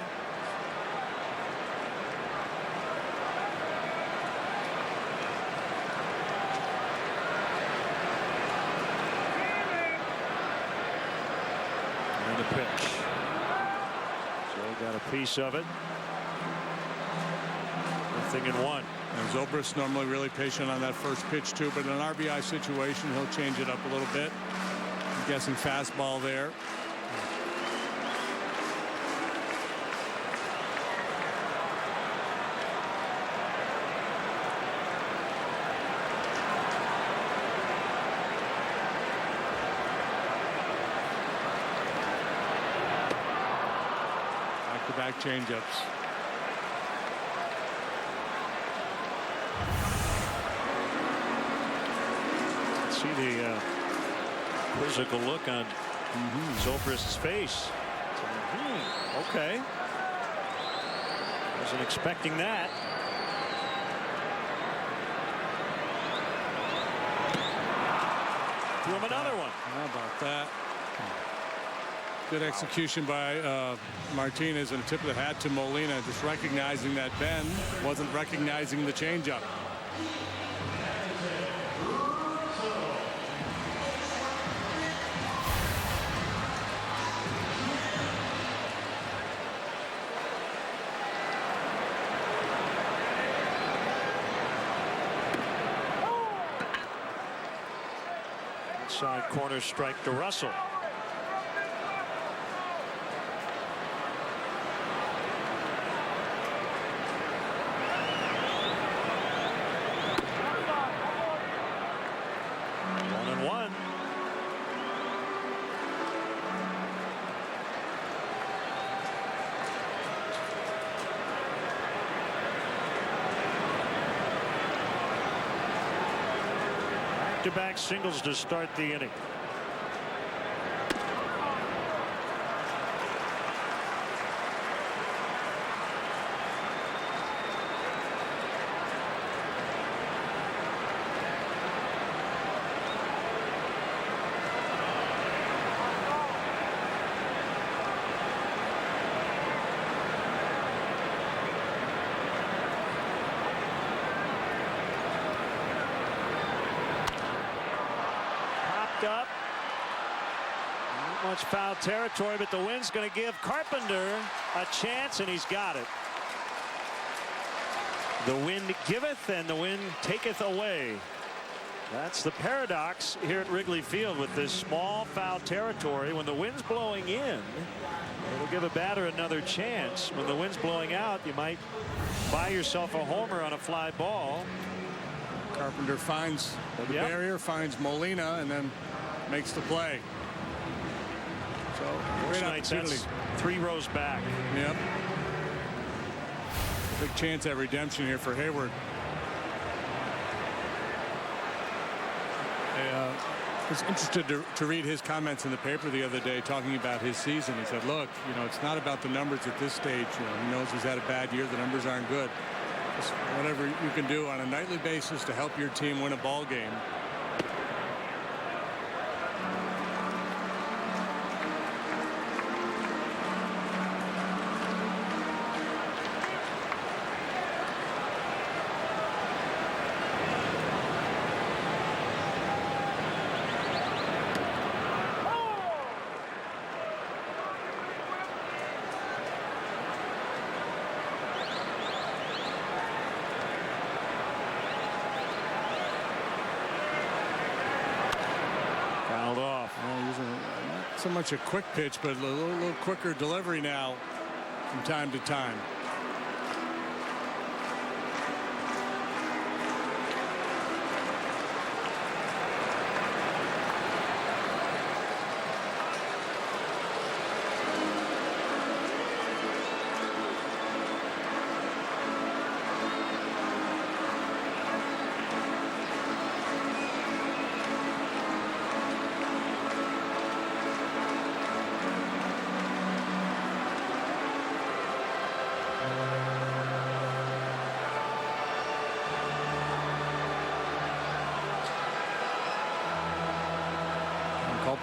And the pitch. So got a piece of it. 0-1. And Zobrist normally really patient on that first pitch too, but in an RBI situation he'll change it up a little bit. I'm guessing fastball there. Back-to-back changeups. See the quizzical look on Zobrist's face. Okay. Wasn't expecting that. Threw him another one. How about that? Good execution by Martinez, and tip of the hat to Molina, just recognizing that Ben wasn't recognizing the changeup. Inside corner strike to Russell. Back-to-back singles to start the inning. Up. Not much foul territory, but the wind's going to give Carpenter a chance, and he's got it. The wind giveth and the wind taketh away. That's the paradox here at Wrigley Field with this small foul territory. When the wind's blowing in, it'll give a batter another chance. When the wind's blowing out, you might buy yourself a homer on a fly ball. Carpenter finds the barrier, finds Molina, and then makes the play. So great opportunity. That's 3 rows back. Yep. Big chance at redemption here for Heyward. I was interested to read his comments in the paper the other day talking about his season. He said, look, it's not about the numbers at this stage. He knows he's had a bad year. The numbers aren't good. Just whatever you can do on a nightly basis to help your team win a ball game. so much a quick pitch, but a little quicker delivery now from time to time.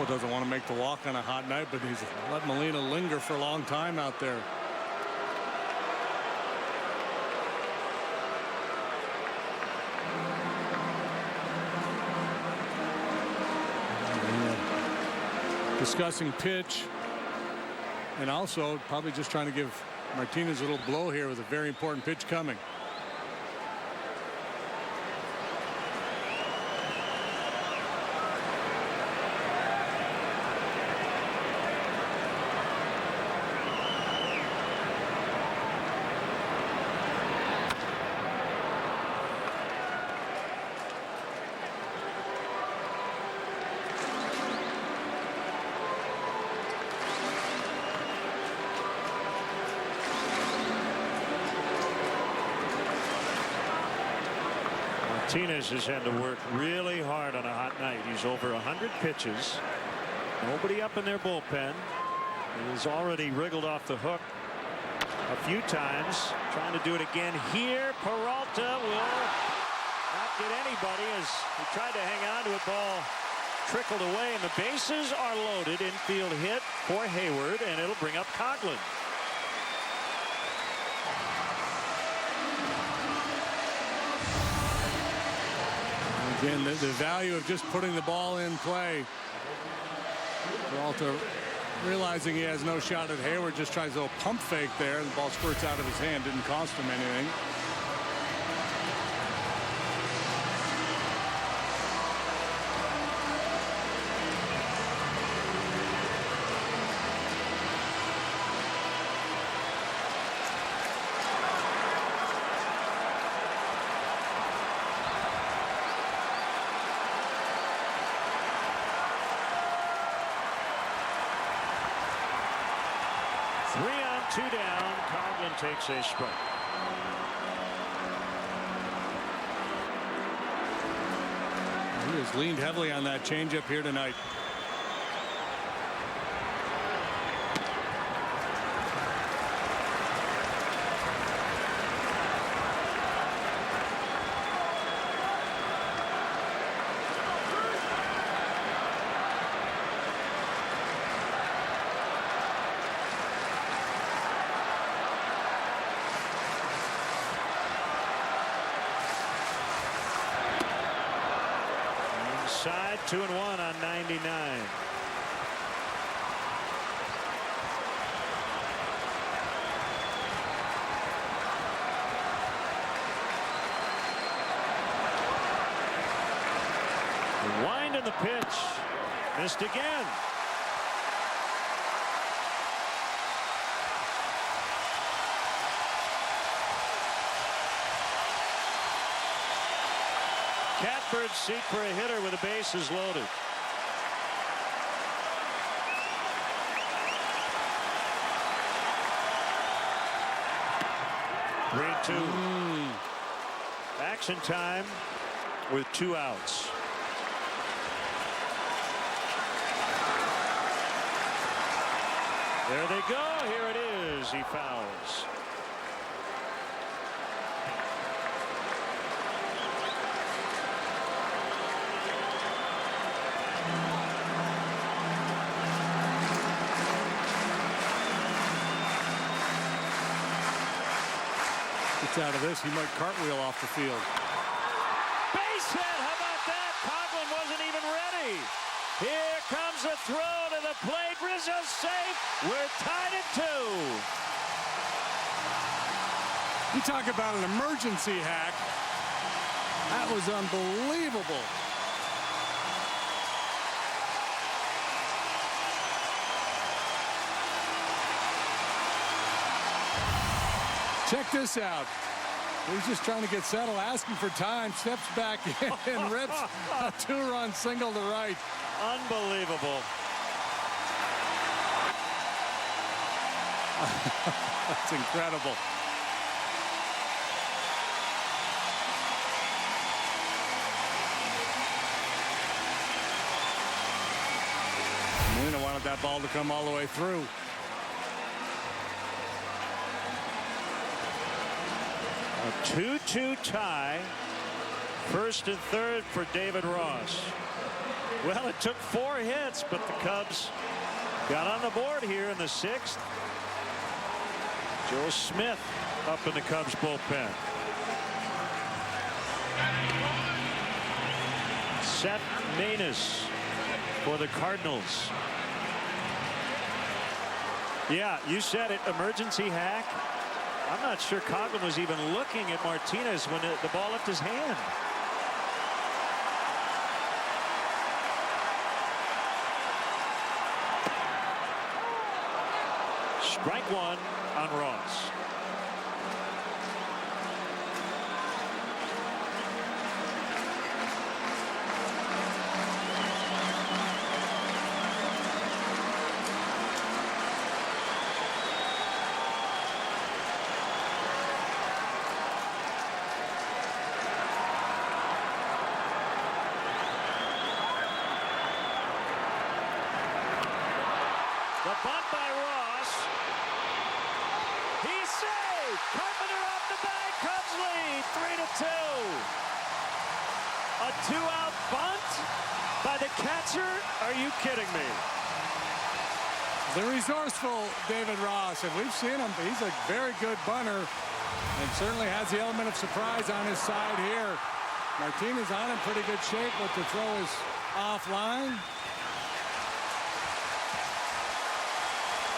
Doesn't want to make the walk on a hot night, but he's let Molina linger for a long time out there. Discussing pitch, and also probably just trying to give Martinez a little blow here with a very important pitch coming. Martinez has had to work really hard on a hot night. He's over 100 pitches. Nobody up in their bullpen. He's already wriggled off the hook a few times. Trying to do it again here. Peralta will not get anybody as he tried to hang on to a ball. Trickled away, and the bases are loaded. Infield hit for Heyward, and it'll bring up Coughlin. Again, the value of just putting the ball in play. Peralta realizing he has no shot at Heyward, just tries a little pump fake there, and the ball squirts out of his hand. Didn't cost him anything. Two down. Coughlin takes a strike. He has leaned heavily on that changeup here tonight. Side 2-1 on 99. The wind in the pitch. Missed again. Catbirds seek for a hitter with the bases loaded. Action time with 2 outs. There they go. Here it is. He fouls. Out of this, he might cartwheel off the field. Base hit. How about that? Coughlin wasn't even ready. Here comes a throw to the plate. Rizzo safe. We're tied at 2. You talk about an emergency hack. That was unbelievable. Check this out. He's just trying to get settled, asking for time, steps back in and rips a 2-run single to right. Unbelievable. That's incredible. Molina wanted that ball to come all the way through. A 2-2 tie. First and third for David Ross. Well, it took 4 hits, but the Cubs got on the board here in the 6th. Joe Smith up in the Cubs bullpen. Seth Maness for the Cardinals. Yeah, you said it, emergency hack. I'm not sure Coughlin was even looking at Martinez when the ball left his hand. Strike 1 on Ross. The bunt by Ross. He's saved. Carpenter off the bag. Cubs lead 3-2. A 2-out bunt by the catcher. Are you kidding me? The resourceful David Ross, and we've seen him. He's a very good bunter and certainly has the element of surprise on his side here. Martinez on in pretty good shape, but the throw is offline.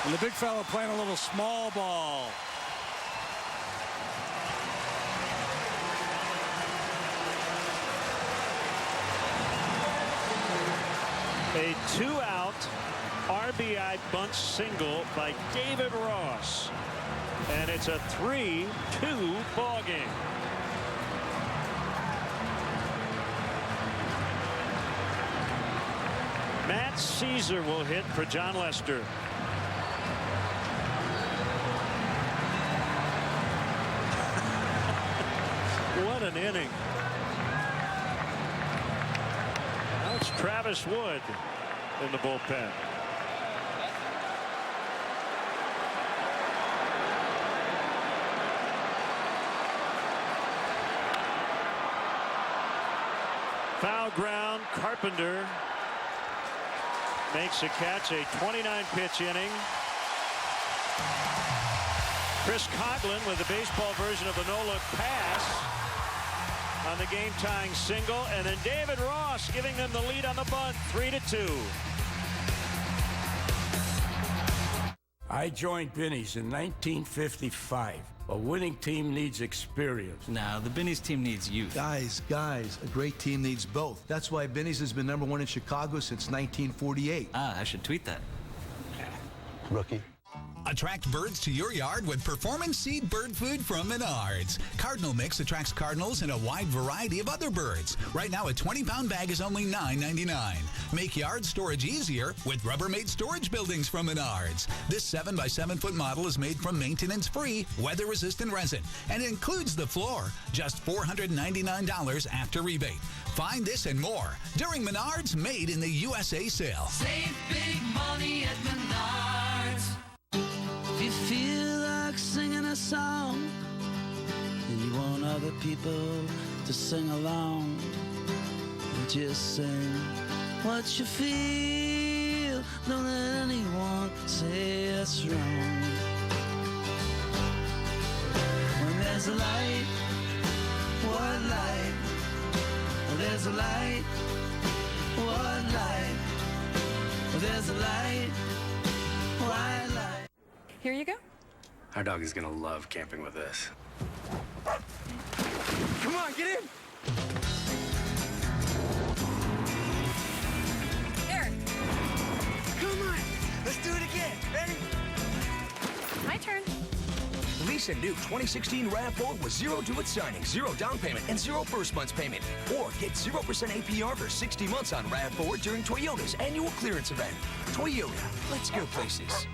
And the big fella playing a little small ball. A 2-out RBI bunt single by David Ross. And it's a 3-2 ball game. Matt Caesar will hit for John Lester. What an inning. Now it's Travis Wood in the bullpen. Foul ground. Carpenter makes a catch. A 29-pitch inning. Chris Coughlin with the baseball version of a no-look pass on the game-tying single, and then David Ross giving them the lead on the bunt, 3-2. I joined Binny's in 1955. A winning team needs experience. Now, the Binny's team needs youth. Guys, a great team needs both. That's why Binny's has been #1 in Chicago since 1948. I should tweet that. Rookie. Attract birds to your yard with Performance Seed Bird Food from Menards. Cardinal Mix attracts cardinals and a wide variety of other birds. Right now, a 20-pound bag is only $9.99. Make yard storage easier with Rubbermaid storage buildings from Menards. This 7x7-foot model is made from maintenance-free, weather-resistant resin and includes the floor. Just $499 after rebate. Find this and more during Menards Made in the USA sale. Save big money at Menards. If you feel like singing a song and you want other people to sing along, just sing what you feel. Don't let anyone say it's wrong. When there's a light, what light? Well, there's a light, what light? Well, there's a light, white light. Here you go. Our dog is gonna love camping with us. Come on, get in. Eric. Come on, let's do it again. Ready? My turn. Leash CSN new 2016 RAV4 with 0 due at signing, 0 down payment, and 0 first month's payment. Or get 0% APR for 60 months on RAV4 during Toyota's annual clearance event. Toyota, let's go places.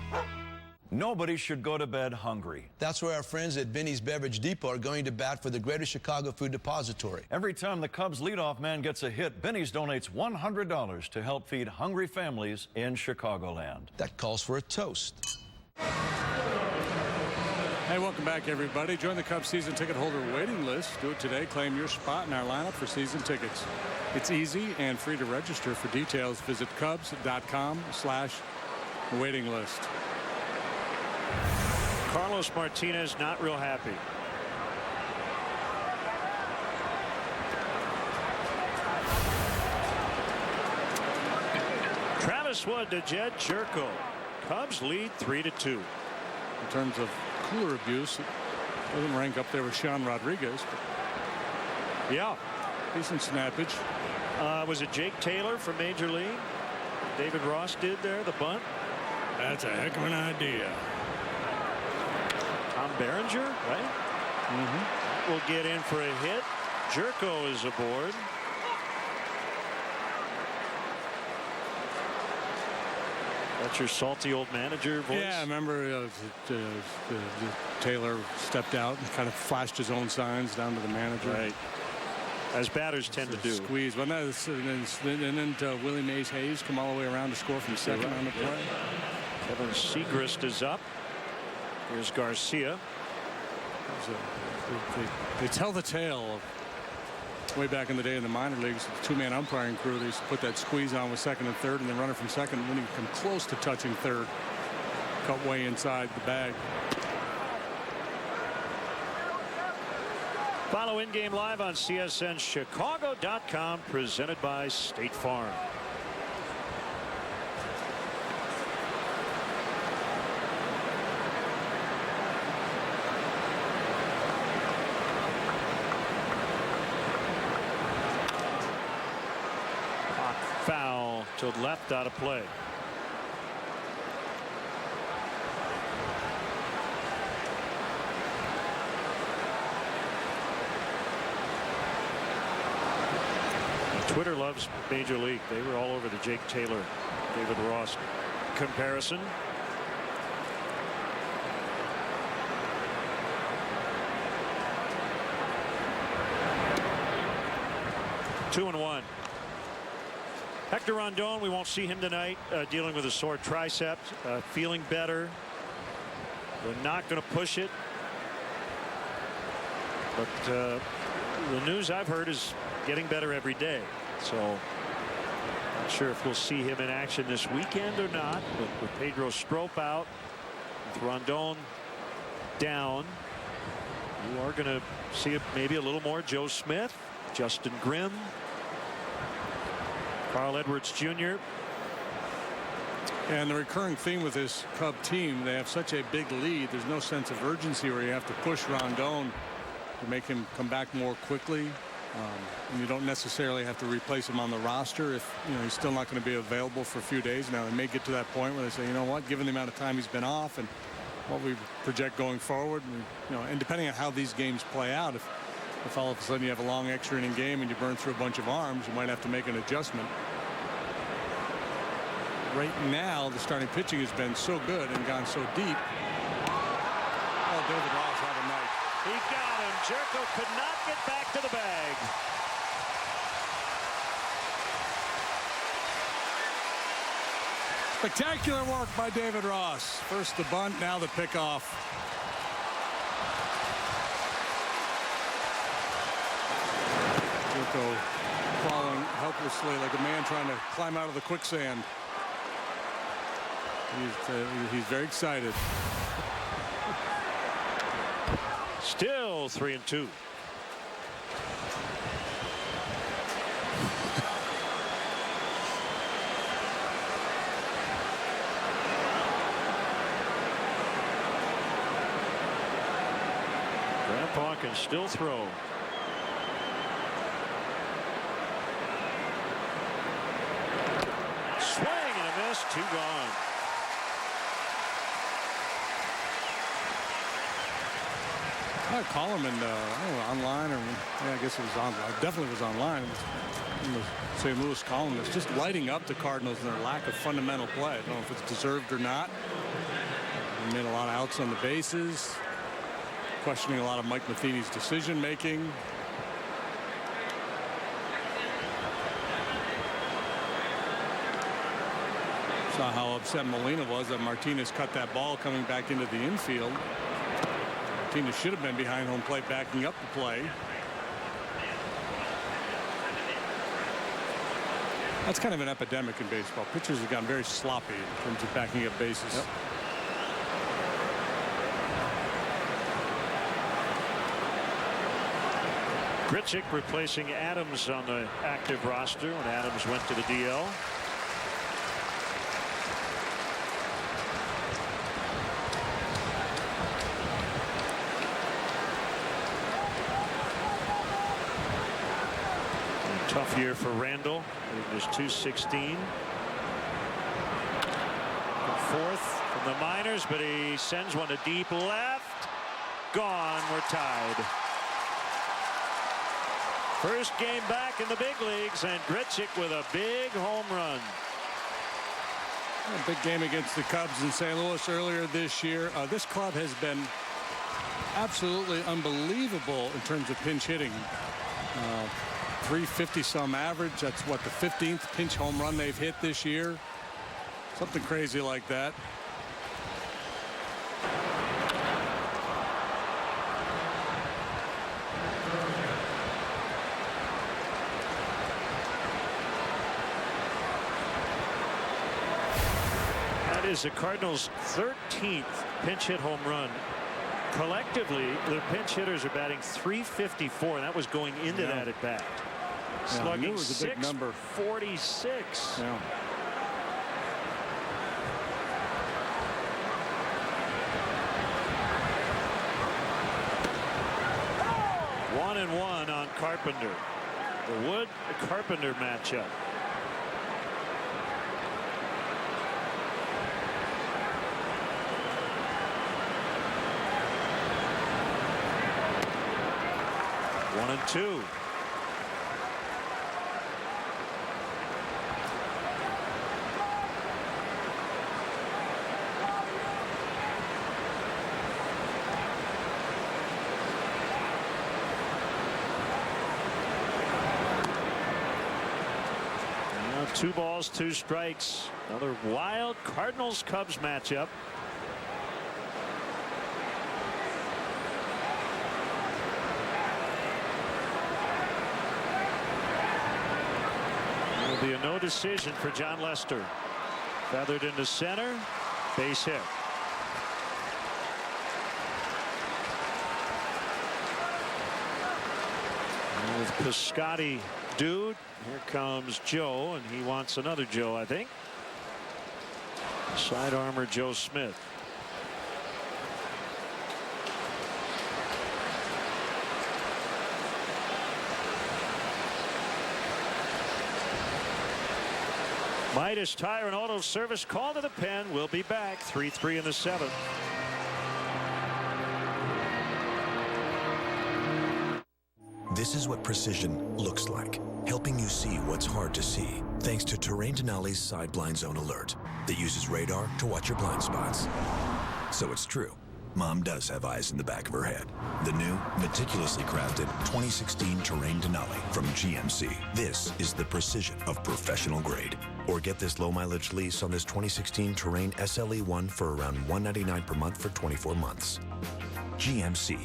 Nobody should go to bed hungry. That's why our friends at Binny's Beverage Depot are going to bat for the Greater Chicago Food Depository. Every time the Cubs leadoff man gets a hit, Binny's donates $100 to help feed hungry families in Chicagoland. That calls for a toast. Hey, welcome back, everybody. Join the Cubs season ticket holder waiting list. Do it today. Claim your spot in our lineup for season tickets. It's easy and free to register. For details, visit Cubs.com/waiting list. Carlos Martinez not real happy. Travis Wood to Jed Jerko. Cubs lead 3-2. In terms of cooler abuse, it doesn't rank up there with Sean Rodriguez. But yeah, decent snappage. Was it Jake Taylor from Major League? David Ross did there, the bunt? That's a heck of an idea. Tom Berenger, right? Will get in for a hit. Jerko is aboard. That's your salty old manager voice? Yeah, I remember Taylor stepped out and kind of flashed his own signs down to the manager. Right. As batters tend to do. Squeeze. Well, and then Willie Mays Hayes come all the way around to score from second on the play. Kevin Segrist is up. Here's Garcia. They tell the tale of way back in the day in the minor leagues, the two-man umpiring crew. They used to put that squeeze on with second and third, and then runner from second. When he come close to touching third, cut way inside the bag. Follow in-game live on CSN Chicago.com, presented by State Farm. Foul to left, out of play. Twitter loves Major League. They were all over the Jake Taylor, David Ross comparison. Two and one. Hector Rondon, we won't see him tonight, dealing with a sore tricep, feeling better. They're not going to push it. But the news I've heard is getting better every day. So not sure if we'll see him in action this weekend or not. But with Pedro Strop out, with Rondon down, you are going to see maybe a little more Joe Smith, Justin Grimm, Carl Edwards Jr. And the recurring theme with this Cub team, they have such a big lead. There's no sense of urgency where you have to push Rondon to make him come back more quickly. And you don't necessarily have to replace him on the roster if he's still not going to be available for a few days. Now they may get to that point where they say, you know what, given the amount of time he's been off and what we project going forward, and depending on how these games play out, if all of a sudden you have a long extra inning game and you burn through a bunch of arms, you might have to make an adjustment. Right now, the starting pitching has been so good and gone so deep. Oh, David Ross had a night. He got him. Jerko could not get back to the bag. Spectacular work by David Ross. First the bunt, now the pickoff. Jerko crawling helplessly like a man trying to climb out of the quicksand. He's very excited. Still 3-2. Grandpa can still throw. Swing and a miss, 2 gone. I call him in, I don't know, online or yeah, I guess it was online. Definitely was online. It was St. Louis columnist just lighting up the Cardinals and their lack of fundamental play. I don't know if it's deserved or not. They made a lot of outs on the bases, questioning a lot of Mike Matheny's decision making. Saw how upset Molina was that Martinez cut that ball coming back into the infield. Martinez should have been behind home plate backing up the play. That's kind of an epidemic in baseball. Pitchers have gotten very sloppy in terms of backing up bases. Yep. Grichuk replacing Adams on the active roster when Adams went to the DL. Tough year for Randall. It was 216. Fourth from the minors, but he sends one to deep left. Gone. We're tied. First game back in the big leagues, and Grichuk with a big home run. A big game against the Cubs in St. Louis earlier this year. This club has been absolutely unbelievable in terms of pinch hitting. 350 some average. That's what, the 15th pinch home run they've hit this year. Something crazy like that. That is the Cardinals' 13th pinch hit home run. Collectively, their pinch hitters are batting .354, and that was going into that at bat. Slugging .646. Yeah. One and one on Carpenter. The Wood-Carpenter matchup. One and two. Now 2 balls, 2 strikes. Another wild Cardinals-Cubs matchup. Be a no decision for John Lester. Feathered into center. Base hit. And with Piscotty dude, here comes Joe, and he wants another Joe, I think. Side armor Joe Smith. Midas Tire and Auto Service call to the pen. We'll be back. 3-3 in the 7th. This is what precision looks like, helping you see what's hard to see, thanks to Terrain Denali's Side Blind Zone Alert that uses radar to watch your blind spots. So it's true. Mom does have eyes in the back of her head. The new, meticulously crafted 2016 Terrain Denali from GMC. This is the precision of professional grade. Or get this low-mileage lease on this 2016 Terrain SLE1 for around $199 per month for 24 months. GMC.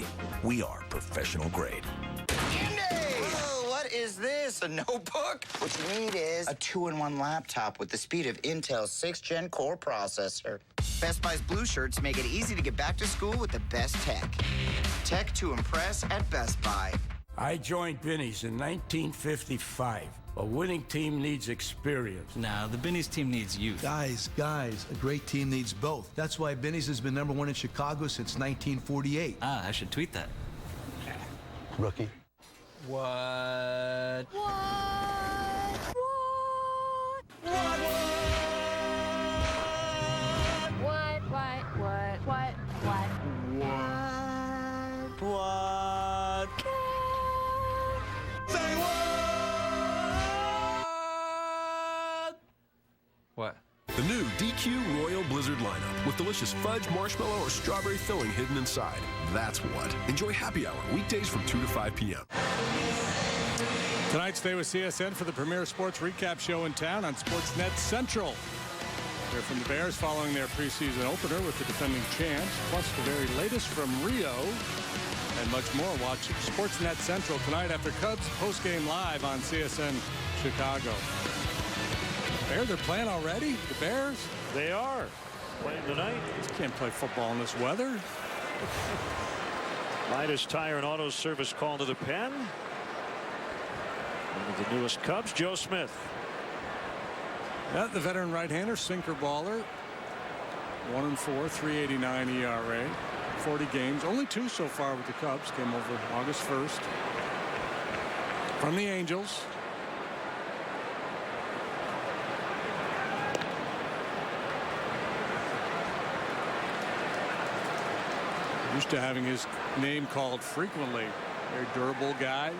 We are professional grade. Whoa, what is this? A notebook? What you need is a 2-in-1 laptop with the speed of Intel's 6th Gen Core processor. Best Buy's blue shirts make it easy to get back to school with the best tech. Tech to impress at Best Buy. I joined Binny's in 1955. A winning team needs experience. Nah, the Binny's team needs youth. Guys, a great team needs both. That's why Binny's has been #1 in Chicago since 1948. Ah, I should tweet that. Rookie. What? What? The new DQ Royal Blizzard lineup with delicious fudge, marshmallow, or strawberry filling hidden inside. That's what. Enjoy happy hour weekdays from 2 to 5 p.m. Tonight, stay with CSN for the premier sports recap show in town on Sportsnet Central. Hear from the Bears following their preseason opener with the defending champs, plus the very latest from Rio and much more. Watch Sportsnet Central tonight after Cubs postgame live on CSN Chicago. Bears are playing already? The Bears? They are playing tonight. You can't play football in this weather. Midas Tire and Auto Service call to the pen. One of the newest Cubs, Joe Smith. Yeah, the veteran right-hander, sinker baller. 1-4, 3.89 ERA. 40 games, only 2 so far with the Cubs. Came over August 1st from the Angels. Used to having his name called frequently. Very durable guy.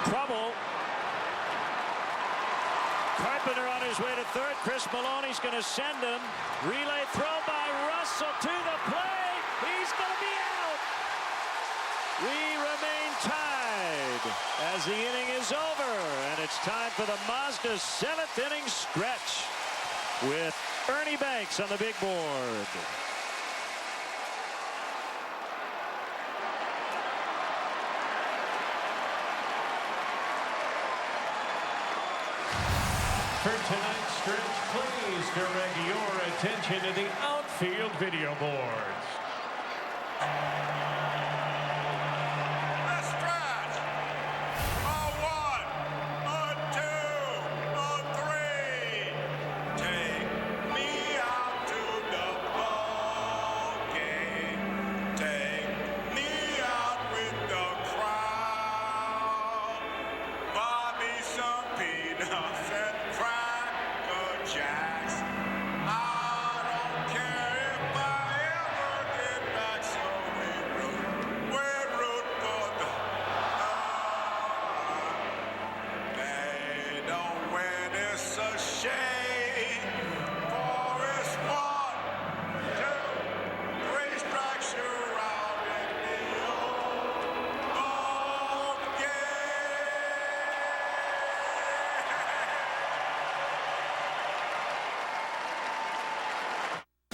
Trouble. Carpenter on his way to third. Chris Maloney's going to send him. Relay throw by Russell to the plate. He's going to be out. We remain tied as the inning is over, and it's time for the Mazda 7th inning stretch with Ernie Banks on the big board. For tonight's stretch, please direct your attention to the outfield video boards.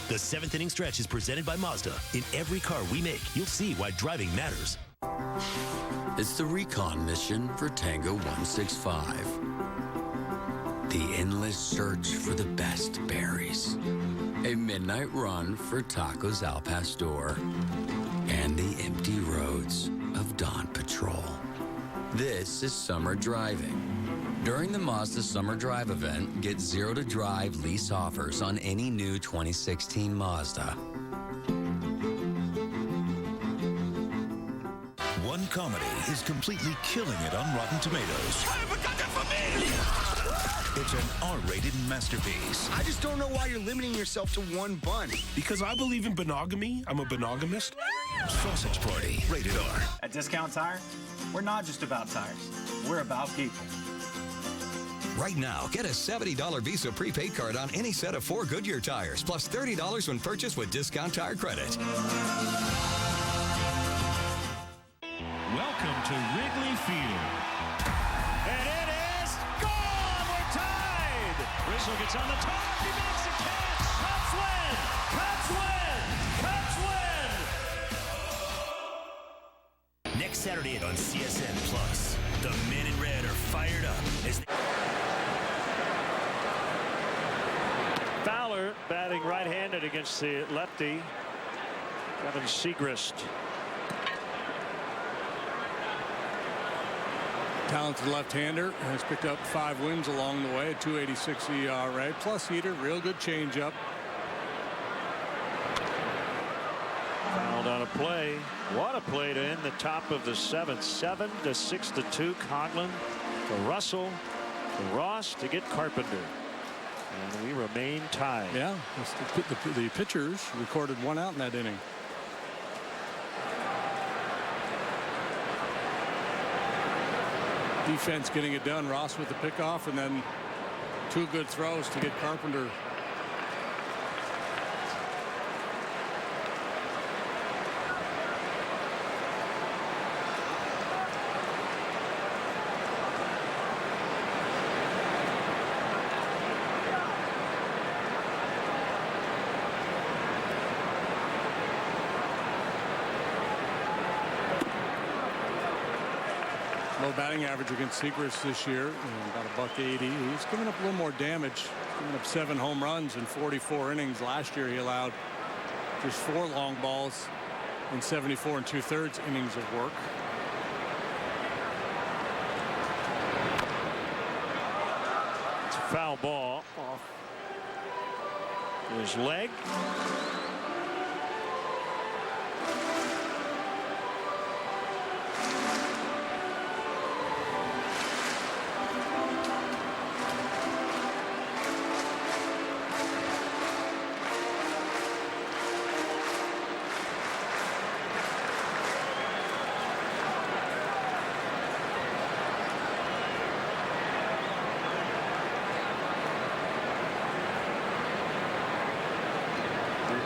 The 7th inning stretch is presented by Mazda. In every car we make, you'll see why driving matters. It's the recon mission for Tango 165. The endless search for the best berries. A midnight run for tacos al pastor. And the empty roads of Dawn Patrol. This is summer driving. During the Mazda Summer Drive event, get 0 to drive lease offers on any new 2016 Mazda. One comedy is completely killing it on Rotten Tomatoes. It's an R-rated masterpiece. I just don't know why you're limiting yourself to one bunt. Because I believe in monogamy. I'm a monogamist. Sausage Party, rated R. At Discount Tire, we're not just about tires. We're about people. Right now, get a $70 Visa prepaid card on any set of 4 Goodyear tires, plus $30 when purchased with Discount Tire credit. Welcome to Wrigley Field. And it is gone. We're tied. Rizzo gets on the top. He makes the catch. Cubs win. Cubs win. Cubs win. Next Saturday on CSN Plus, the men in red are fired up as they... Fowler batting right-handed against the lefty, Kevin Segrist. Talented left-hander has picked up 5 wins along the way, a 2.86 ERA, plus heater, real good changeup. Fouled on a play. What a play to end the top of the 7th. 7 to 6-2. Coughlin to Russell to Ross to get Carpenter. And we remain tied. Yeah, the pitchers recorded 1 out in that inning. defense getting it done. Ross with the pickoff, and then 2 good throws to get Carpenter. Low batting average against Segrist this year, about $180. He's given up a little more damage, giving up 7 home runs in 44 innings. Last year he allowed just 4 long balls in 74 2/3 innings of work. It's a foul ball off his leg.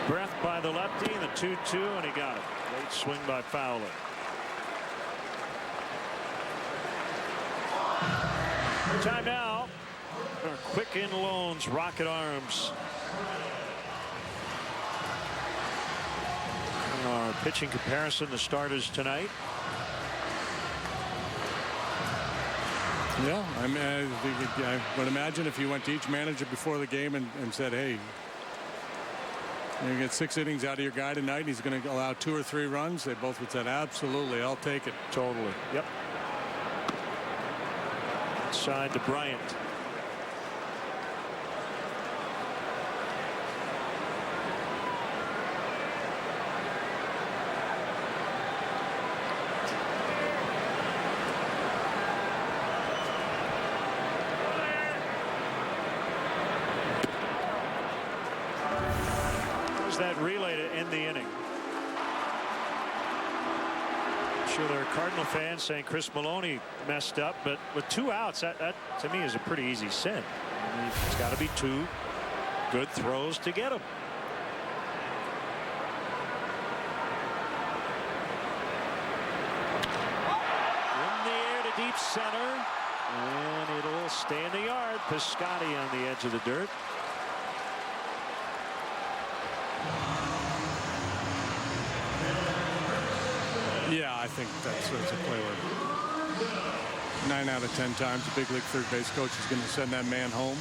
Breath by the lefty, and the 2-2, and he got it. Late swing by Fowler. Timeout. Our Quicken Loans Rocket Arms. Our pitching comparison, the starters tonight. Yeah, I mean, I would imagine if you went to each manager before the game and said, hey, you get 6 innings out of your guy tonight, he's going to allow 2 or 3 runs, they both would say, absolutely, I'll take it. Totally. Yep. Side to Bryant. That relay to end the inning. I'm sure there are Cardinal fans saying Chris Maloney messed up, but with 2 outs, that to me is a pretty easy sin. I mean, it's got to be 2 good throws to get him. In the air to deep center, and it'll stay in the yard. Piscotti on the edge of the dirt. Yeah, I think that's a play where 9 out of 10 times the big league third base coach is going to send that man home.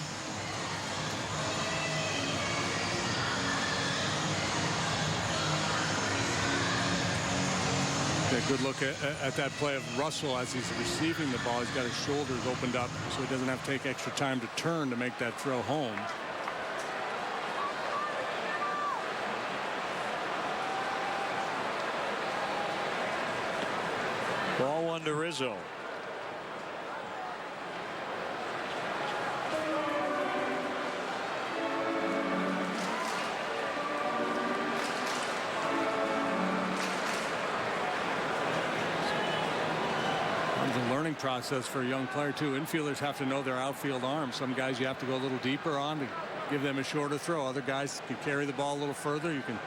A good look at that play of Russell as he's receiving the ball. He's got his shoulders opened up so he doesn't have to take extra time to turn to make that throw home. Ball 1 to Rizzo. It's a learning process for a young player too. Infielders have to know their outfield arm. Some guys you have to go a little deeper on to give them a shorter throw. Other guys can carry the ball a little further. You can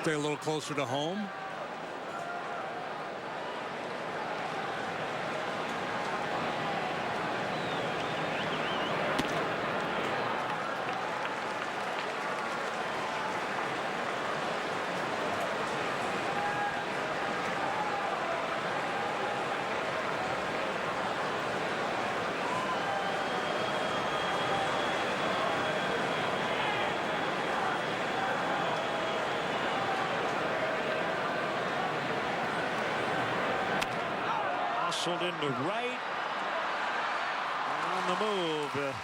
stay a little closer to home. Into right. On the move.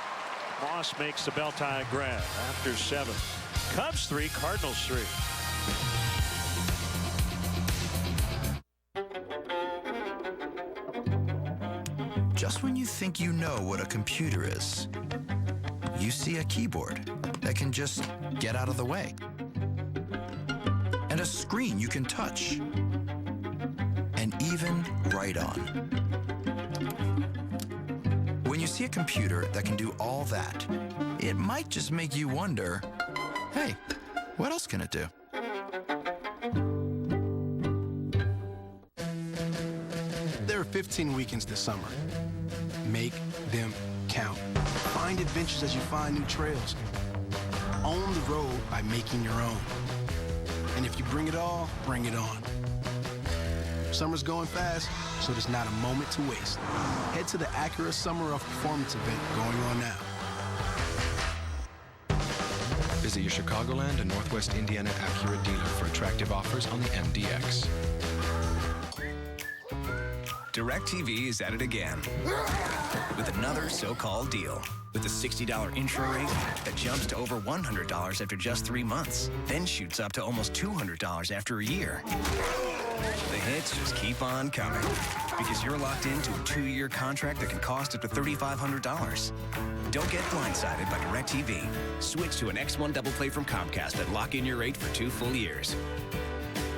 Moss makes the belt tie grab after 7. Cubs 3, Cardinals 3. Just when you think you know what a computer is, you see a keyboard that can just get out of the way, and a screen you can touch and even write on. see a computer that can do all that, it might just make you wonder, hey, what else can it do? There are 15 weekends this summer. Make them count. Find adventures as you find new trails. Own the road by making your own. And if you bring it all, bring it on. Summer's going fast, so there's not a moment to waste. Head to the Acura Summer of Performance event going on now. Visit your Chicagoland and Northwest Indiana Acura dealer for attractive offers on the MDX. DirecTV is at it again with another so-called deal. With a $60 intro rate that jumps to over $100 after just 3 months, then shoots up to almost $200 after a year. The hits just keep on coming because you're locked into a 2-year contract that can cost up to $3,500. Don't get blindsided by DirecTV. Switch to an X1 double play from Comcast and lock in your rate for 2 full years.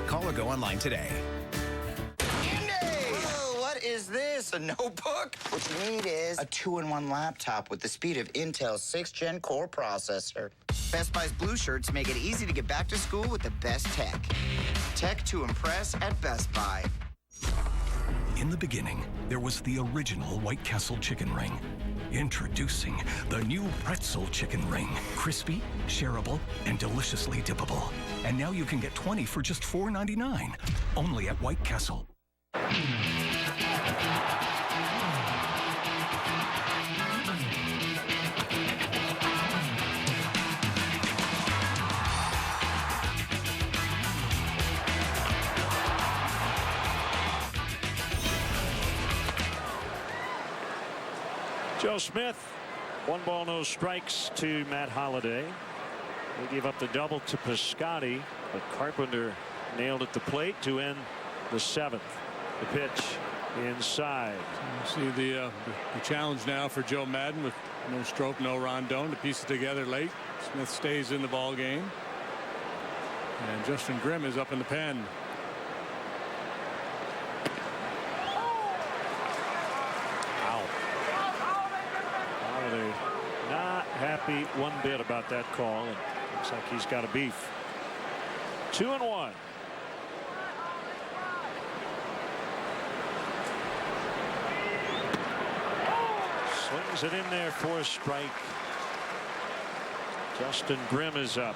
Call or go online today. Is this a notebook? What you need is a 2-in-1 laptop with the speed of Intel's 6th Gen Core processor. Best Buy's blue shirts make it easy to get back to school with the best tech. Tech to impress at Best Buy. In the beginning, there was the original White Castle chicken ring. Introducing the new pretzel chicken ring. Crispy, shareable, and deliciously dippable. And now you can get 20 for just $4.99. Only at White Castle. Joe Smith, 1 ball, no strikes to Matt Holliday. They gave up the double to Piscotty, but Carpenter nailed at the plate to end the 7th. The pitch inside. See the challenge now for Joe Maddon with no Strop, no Rondon to piece it together late. Smith stays in the ball game. And Justin Grimm is up in the pen. Not happy one bit about that call, and looks like he's got a beef. 2-1. Swings it in there for a strike. Justin Grimm is up.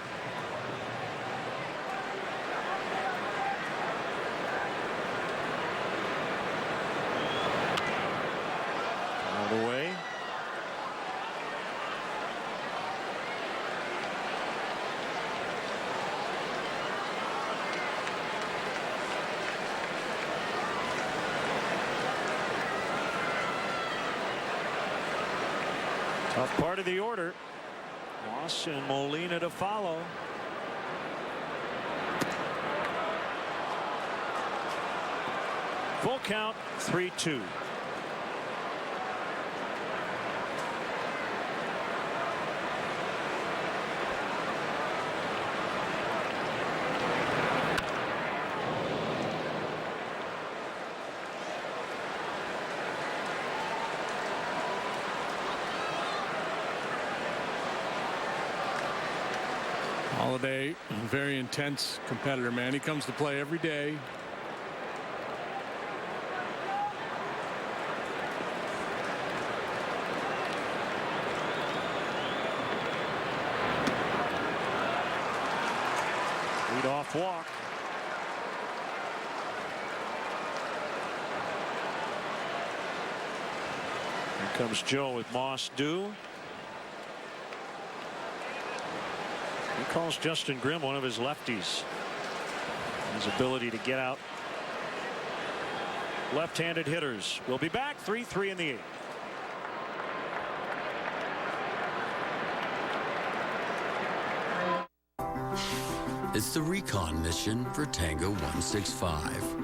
Out of the way. Tough part of the order. Moss and Molina to follow. Full count, 3-2. Holliday, very intense competitor, man. He comes to play every day. Lead-off walk. Here comes Joe with Moss due. He calls Justin Grimm one of his lefties. His ability to get out left-handed hitters. We'll be back 3-3 in the 8th. It's the recon mission for Tango 165.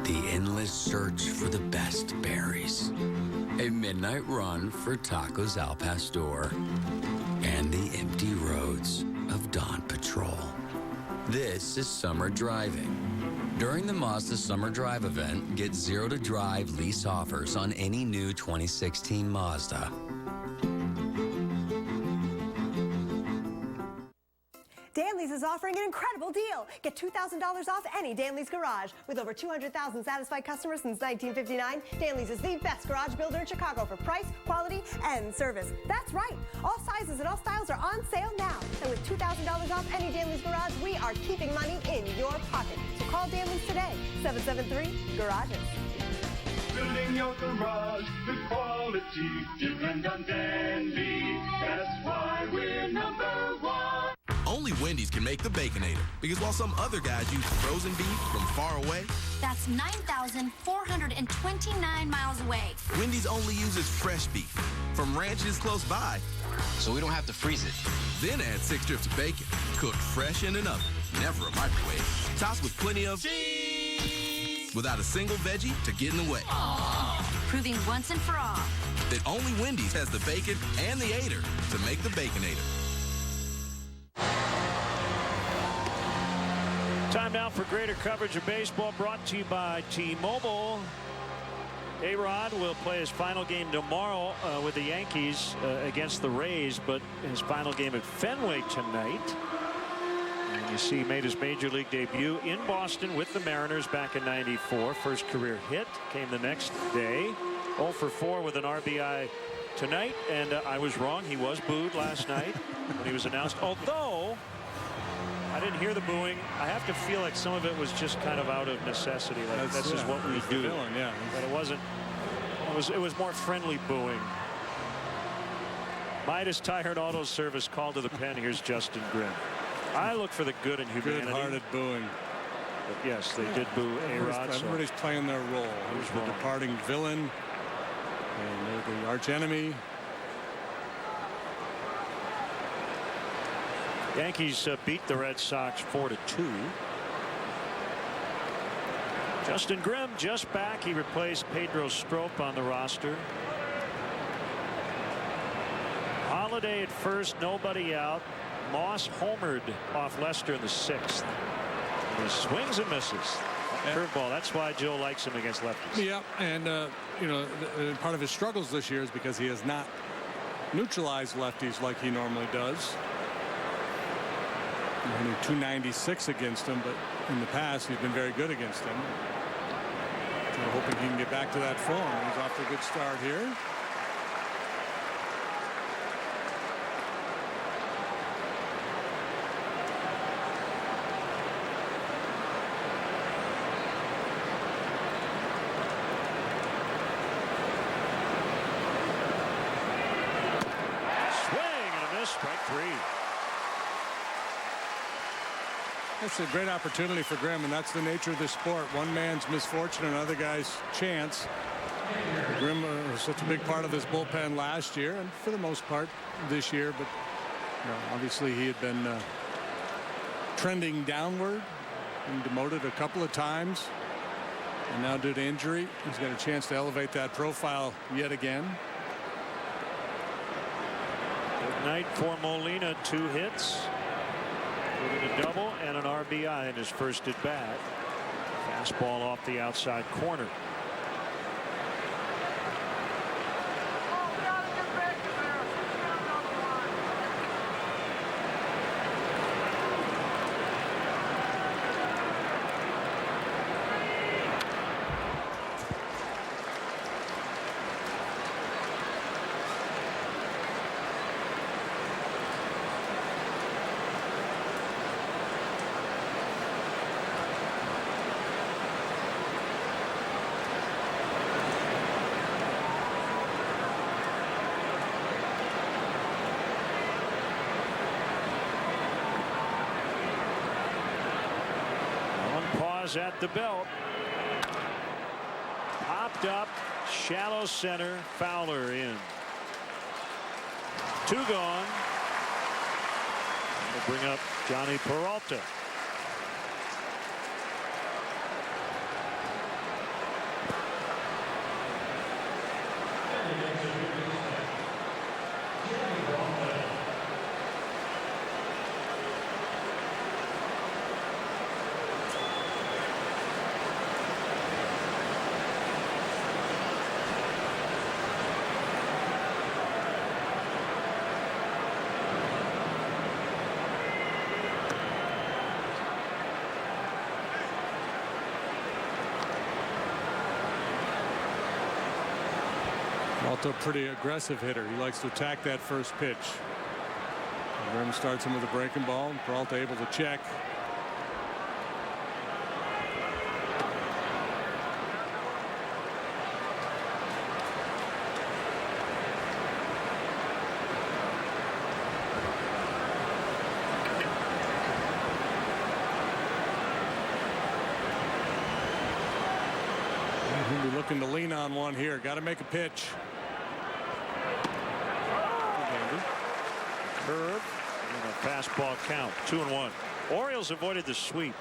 The endless search for the best berries. A midnight run for tacos al pastor. And the empty roads of Dawn Patrol. This is summer driving. During the Mazda Summer Drive event, get 0 to drive lease offers on any new 2016 Mazda. Danley's is offering an incredible deal. Get $2,000 off any Danley's garage. With over 200,000 satisfied customers since 1959, Danley's is the best garage builder in Chicago for price, quality, and service. That's right. All sizes and all styles are on sale now. And with $2,000 off any Danley's garage, we are keeping money in your pocket. So call Danley's today, 773-GARAGES. Building your garage with quality. Depend on Danley. That's why we're #1. Only Wendy's can make the Baconator, because while some other guys use frozen beef from far away, that's 9,429 miles away. Wendy's only uses fresh beef from ranches close by, so we don't have to freeze it. Then add 6 strips of bacon, cooked fresh in an oven, never a microwave, tossed with plenty of cheese, without a single veggie to get in the way. Aww. Proving once and for all that only Wendy's has the bacon and the Ater to make the Baconator. Time now for greater coverage of baseball, brought to you by T-Mobile. A-Rod will play his final game tomorrow with the Yankees against the Rays, but his final game at Fenway tonight. And you see he made his major league debut in Boston with the Mariners back in '94. First career hit came the next day. 0 for 4 with an RBI tonight, and I was wrong. He was booed last night when he was announced, although I didn't hear the booing. I have to feel like some of it was just kind of out of necessity. Like that's just what we do. Yeah. But it wasn't. It was more friendly booing. Midas Tire and Auto Service called to the pen. Here's Justin Grimm. I look for the good in humanity. Good-hearted booing. But yes, they did boo A-Rod. Everybody's playing their role. He's the departing villain, and they're the arch enemy. Yankees beat the Red Sox 4-2. Justin Grimm just back. He replaced Pedro Strop on the roster. Holiday at first, nobody out. Moss homered off Lester in the 6th. He swings and misses. Curveball. That's why Joe likes him against lefties. Yeah, and you know, part of his struggles this year is because he has not neutralized lefties like he normally does. Only .296 against him, but in the past he's been very good against him. So hoping he can get back to that form. He's off to a good start here. Swing and a miss. Strike 3. That's a great opportunity for Grimm, and that's the nature of this sport. One man's misfortune, another guy's chance. Grimm was such a big part of this bullpen last year, and for the most part this year. But you know, obviously he had been trending downward and demoted a couple of times. And now due to injury, he's got a chance to elevate that profile yet again. Good night for Molina. 2 hits. With a double and an RBI in his first at bat. Fastball off the outside corner. At the belt. Popped up, shallow center, Fowler in. 2 gone. We'll bring up Johnny Peralta. Also a pretty aggressive hitter. He likes to attack that first pitch. Grimm starts him with a breaking ball. Peralta able to check. He'll be looking to lean on one here. Got to make a pitch. Curve and a fastball count. 2-1. Orioles avoided the sweep.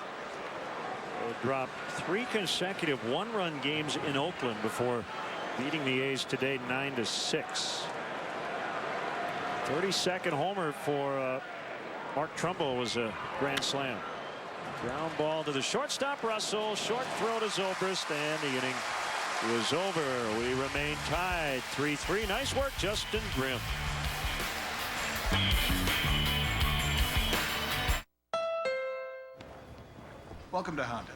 They dropped 3 consecutive one-run games in Oakland before beating the A's today 9-6. 32nd homer for Mark Trumbo was a grand slam. Ground ball to the shortstop Russell. Short throw to Zobrist, and the inning is over. We remain tied 3-3. Nice work, Justin Grimm. Welcome to Honda.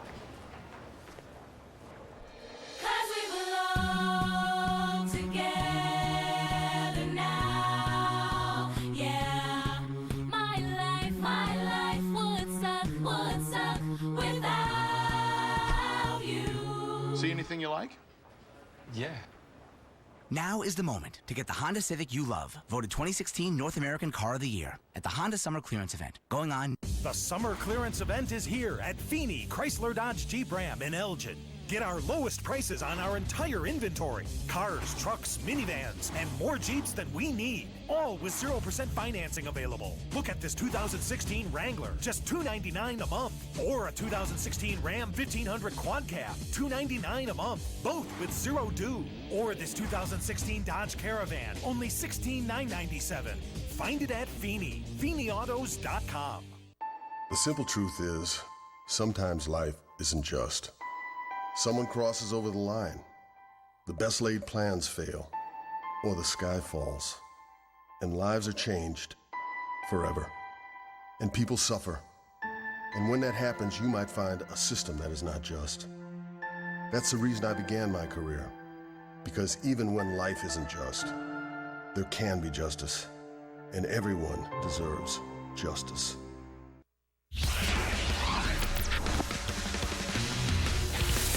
See anything you like? Yeah. Now is the moment to get the Honda Civic you love, voted 2016 North American Car of the Year at the Honda Summer Clearance Event, going on. The Summer Clearance Event is here at Feeney Chrysler Dodge Jeep Ram in Elgin. Get our lowest prices on our entire inventory. Cars, trucks, minivans, and more Jeeps than we need. All with 0% financing available. Look at this 2016 Wrangler, just $299 a month. Or a 2016 Ram 1500 Quad Cab, $299 a month. Both with zero due. Or this 2016 Dodge Caravan, only $16,997. Find it at Feeney, FeeneyAutos.com. The simple truth is, sometimes life isn't just. Someone crosses over the line, the best laid plans fail, or the sky falls, and lives are changed forever, and people suffer. And when that happens, you might find a system that is not just. That's the reason I began my career, because even when life isn't just, there can be justice, and everyone deserves justice.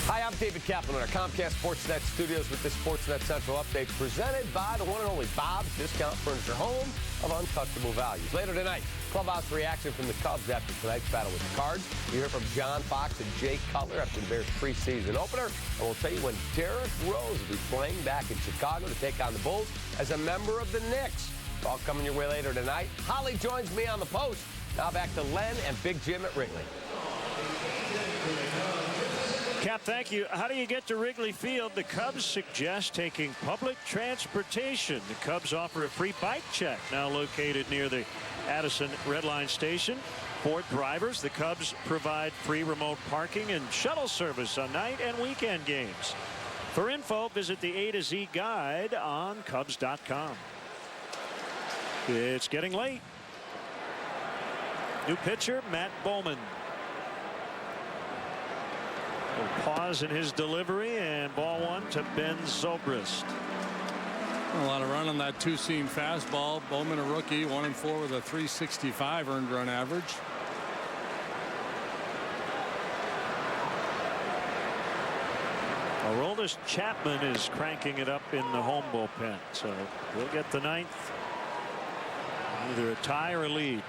Hi, I'm David Kaplan in our Comcast Sportsnet studios with this Sportsnet Central update presented by the one and only Bob's Discount Furniture, home of untouchable values. Later tonight, clubhouse reaction from the Cubs after tonight's battle with the Cards. You hear from John Fox and Jay Cutler after the Bears' preseason opener. And we'll tell you when Derek Rose will be playing back in Chicago to take on the Bulls as a member of the Knicks. It's all coming your way later tonight. Holly joins me on the post. Now back to Len and Big Jim at Wrigley. Cap, thank you. How do you get to Wrigley Field? The Cubs suggest taking public transportation. The Cubs offer a free bike check now located near the Addison Red Line station. For drivers, the Cubs provide free remote parking and shuttle service on night and weekend games. For info, visit the A to Z guide on Cubs.com. It's getting late. New pitcher, Matt Bowman. A pause in his delivery, and ball one to Ben Zobrist. A lot of run on that two-seam fastball. Bowman, a rookie, 1-4 with a .365 earned run average. Aroldis Chapman is cranking it up in the home bullpen, so we'll get the ninth. Either a tie or a lead.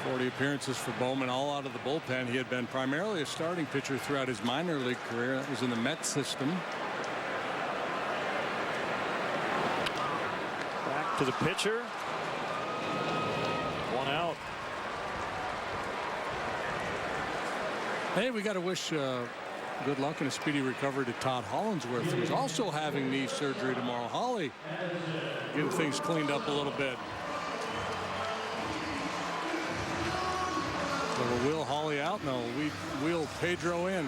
40 appearances for Bowman, all out of the bullpen. He had been primarily a starting pitcher throughout his minor league career. That was in the Mets system. Back to the pitcher. One out. Hey, we got to wish good luck and a speedy recovery to Todd Hollinsworth, who's also having knee surgery tomorrow. Holly getting things cleaned up a little bit. So we'll wheel Holly out. No, we wheel Pedro in.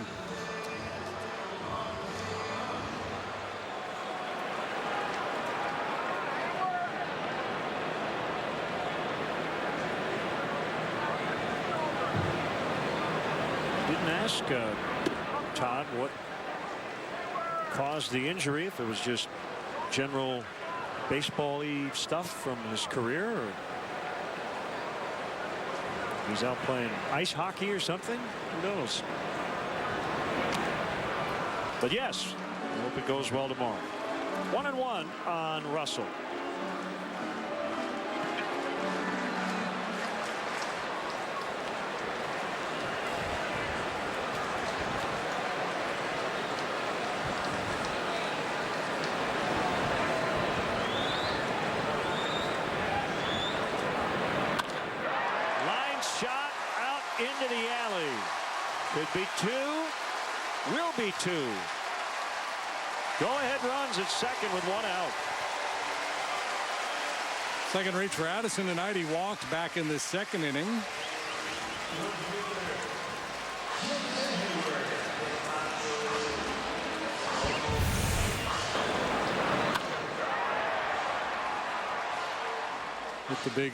Didn't ask Todd what caused the injury, if it was just general baseball-y stuff from his career, or he's out playing ice hockey or something? Who knows? But yes, I hope it goes well tomorrow. 1-1 on Russell. Into the alley. Could be two. Will be two. Go-ahead runs at second with one out. Second reach for Addison tonight. He walked back in the second inning. Hit the big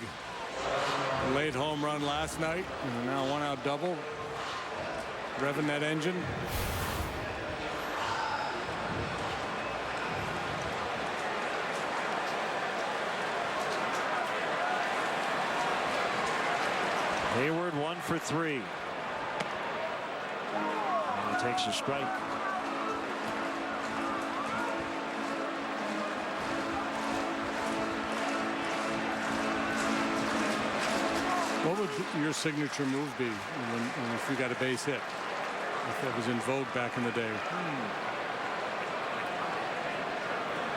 late home run last night, and now one out double. Revving that engine. Heyward 1 for 3. And he takes a strike. What would your signature move be if you got a base hit? If that was in vogue back in the day.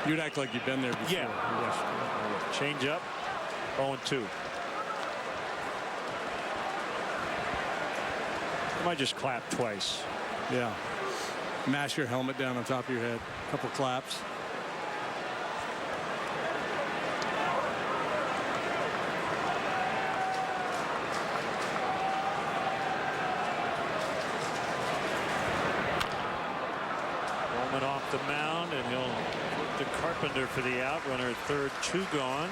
You'd act like you've been there before. Yeah. Change up. 0-2. You might just clap twice. Yeah. Mash your helmet down on top of your head. A couple claps. Off the mound, and he'll look to Carpenter for the out. Runner at third, 2 gone.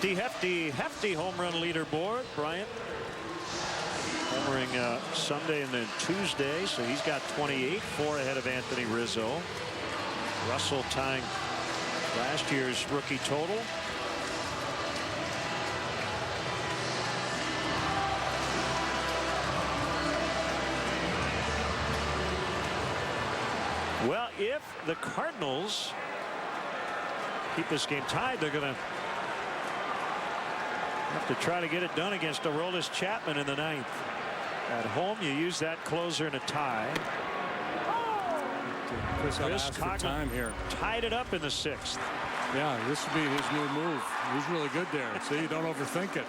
Hefty home run leaderboard. Bryant homering Sunday and then Tuesday, so he's got 28, 4 ahead of Anthony Rizzo. Russell tying last year's rookie total. Well, if the Cardinals keep this game tied, they're going to have to try to get it done against Aroldis Chapman in the 9th. At home, you use that closer in a tie. Chris Coghlan here tied it up in the 6th. Yeah, this would be his new move. He's really good there. See, you don't overthink it.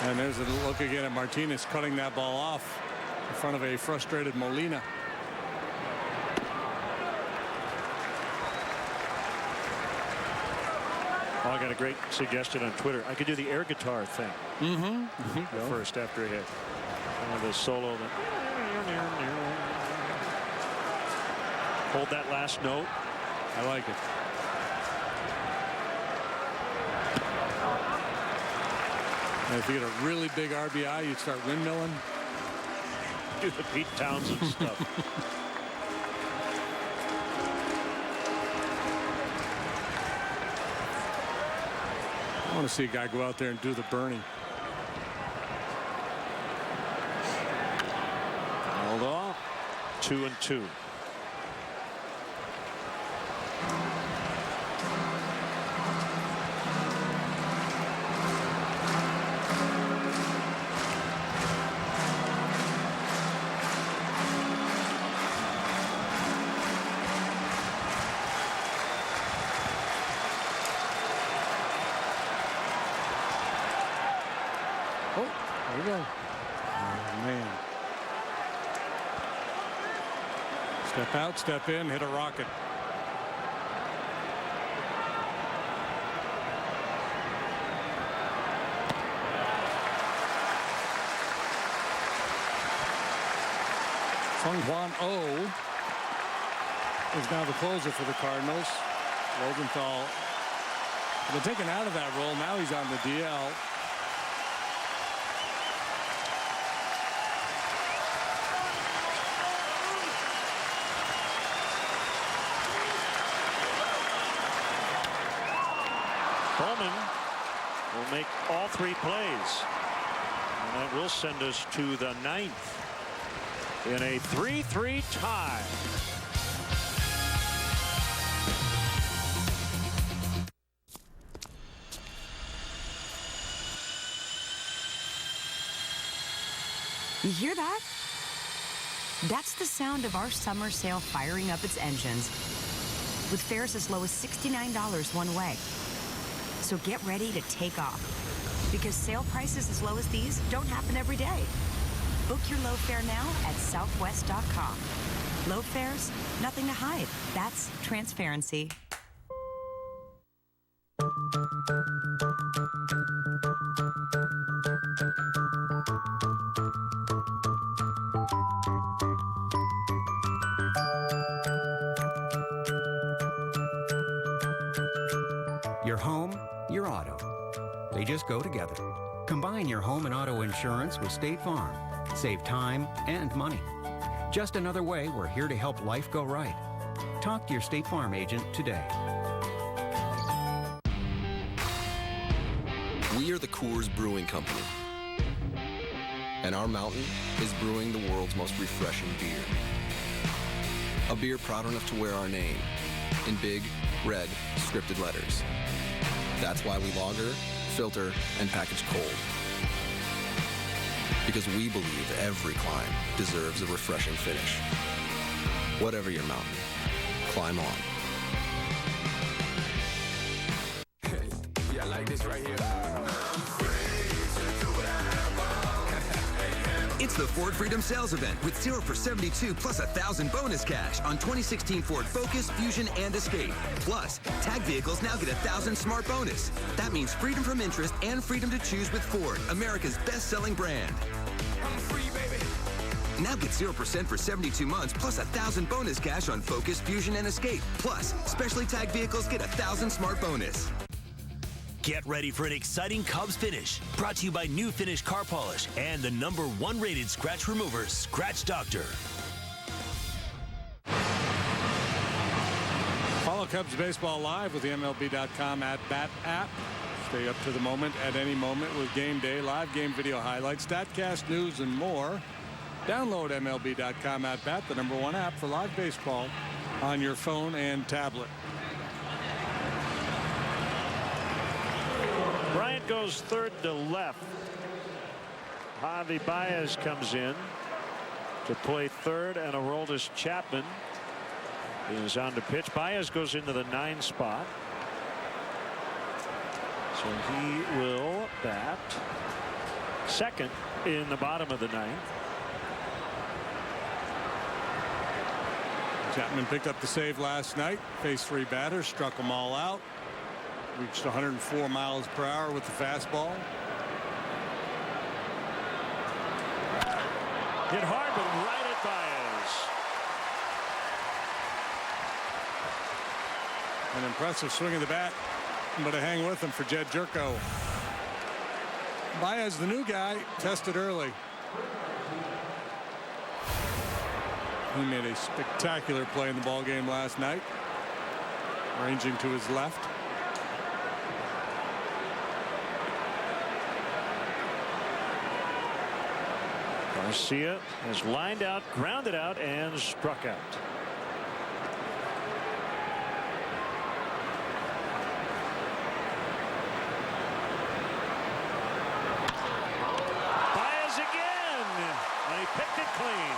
And there's a look again at Martinez cutting that ball off in front of a frustrated Molina. Oh, I got a great suggestion on Twitter. I could do the air guitar thing. First after a hit. The solo. Hold that last note. I like it. And if you get a really big RBI, you'd start windmilling. Do the Pete Townsend stuff. I want to see a guy go out there and do the Bernie. Hold off. 2-2. Step out, step in, hit a rocket. Sung Hwan Oh is now the closer for the Cardinals. Rosenthal Been taken out of that role. Now he's on the DL. Coleman will make all 3 plays. And that will send us to the 9th in a 3-3 tie. You hear that? That's the sound of our summer sale firing up its engines with fares as low as $69 one way. So get ready to take off, because sale prices as low as these don't happen every day. Book your low fare now at southwest.com. Low fares, nothing to hide. That's transparency. Your home, your auto. They just go together. Combine your home and auto insurance with State Farm. Save time and money. Just another way we're here to help life go right. Talk to your State Farm agent today. We are the Coors Brewing Company. And our mountain is brewing the world's most refreshing beer. A beer proud enough to wear our name in big, red, scripted letters. That's why we lager, filter, and package cold. Because we believe every climb deserves a refreshing finish. Whatever your mountain, climb on. Yeah, I like this right here. It's the Ford Freedom Sales Event with 0 for 72 plus 1,000 bonus cash on 2016 Ford Focus, Fusion, and Escape. Plus, tag vehicles now get 1,000 smart bonus. That means freedom from interest and freedom to choose with Ford, America's best-selling brand. I'm free, baby. Now get 0% for 72 months plus 1,000 bonus cash on Focus, Fusion, and Escape. Plus, specially tagged vehicles get 1,000 smart bonus. Get ready for an exciting Cubs finish. Brought to you by New Finish Car Polish and the #1 rated scratch remover, Scratch Doctor. Follow Cubs baseball live with the MLB.com at-bat app. Stay up to the moment at any moment with game day, live game video highlights, StatCast news, and more. Download MLB.com at-bat, the #1 app for live baseball on your phone and tablet. Bryant goes third to left. Javi Baez comes in to play third, and Aroldis Chapman is on to pitch. Baez goes into the 9 spot. So he will bat second in the bottom of the 9th. Chapman picked up the save last night. Faced 3 batters, struck them all out. Reached 104 miles per hour with the fastball. Hit hard, but right at Baez. An impressive swing of the bat, but a hang with him for Jed Jerko. Baez, the new guy, tested early. He made a spectacular play in the ballgame last night, ranging to his left. Garcia has lined out, grounded out, and struck out. Baez again, and he picked it clean.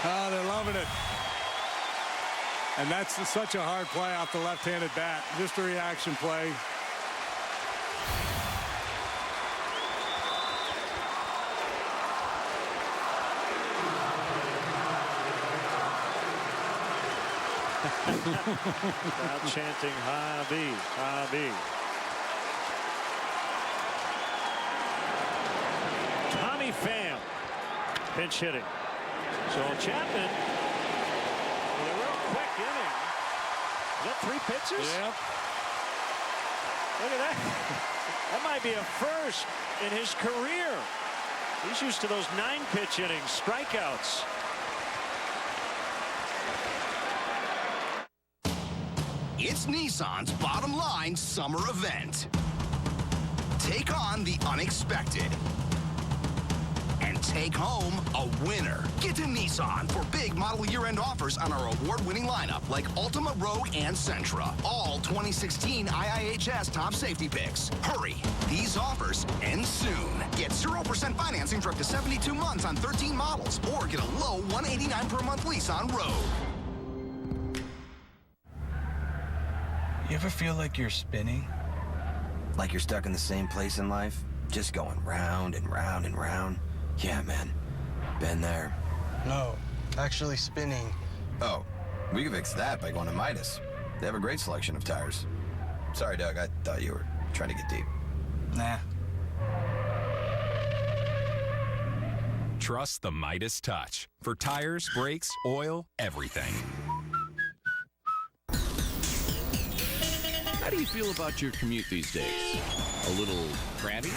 Oh, they're loving it. And that's such a hard play off the left-handed bat. Just a reaction play. Crowd chanting Javi, Javi. Tommy Pham pinch hitting. So Chapman quick inning. Is that 3 pitches? Yeah. Look at that. That might be a first in his career. He's used to those 9-pitch innings, strikeouts. It's Nissan's Bottom Line Summer Event. Take on the unexpected and take home a winner. Get to Nissan for big model year-end offers on our award-winning lineup like Altima, Rogue, and Sentra. All 2016 IIHS top safety picks. Hurry, these offers end soon. Get 0% financing for up to 72 months on 13 models or get a low $189 per month lease on Rogue. You ever feel like you're spinning? Like you're stuck in the same place in life? Just going round and round and round? Yeah, man. Been there. No, actually spinning. Oh, we can fix that by going to Midas. They have a great selection of tires. Sorry, Doug. I thought you were trying to get deep. Nah. Trust the Midas Touch. For tires, brakes, oil, everything. How do you feel about your commute these days? A little crabby?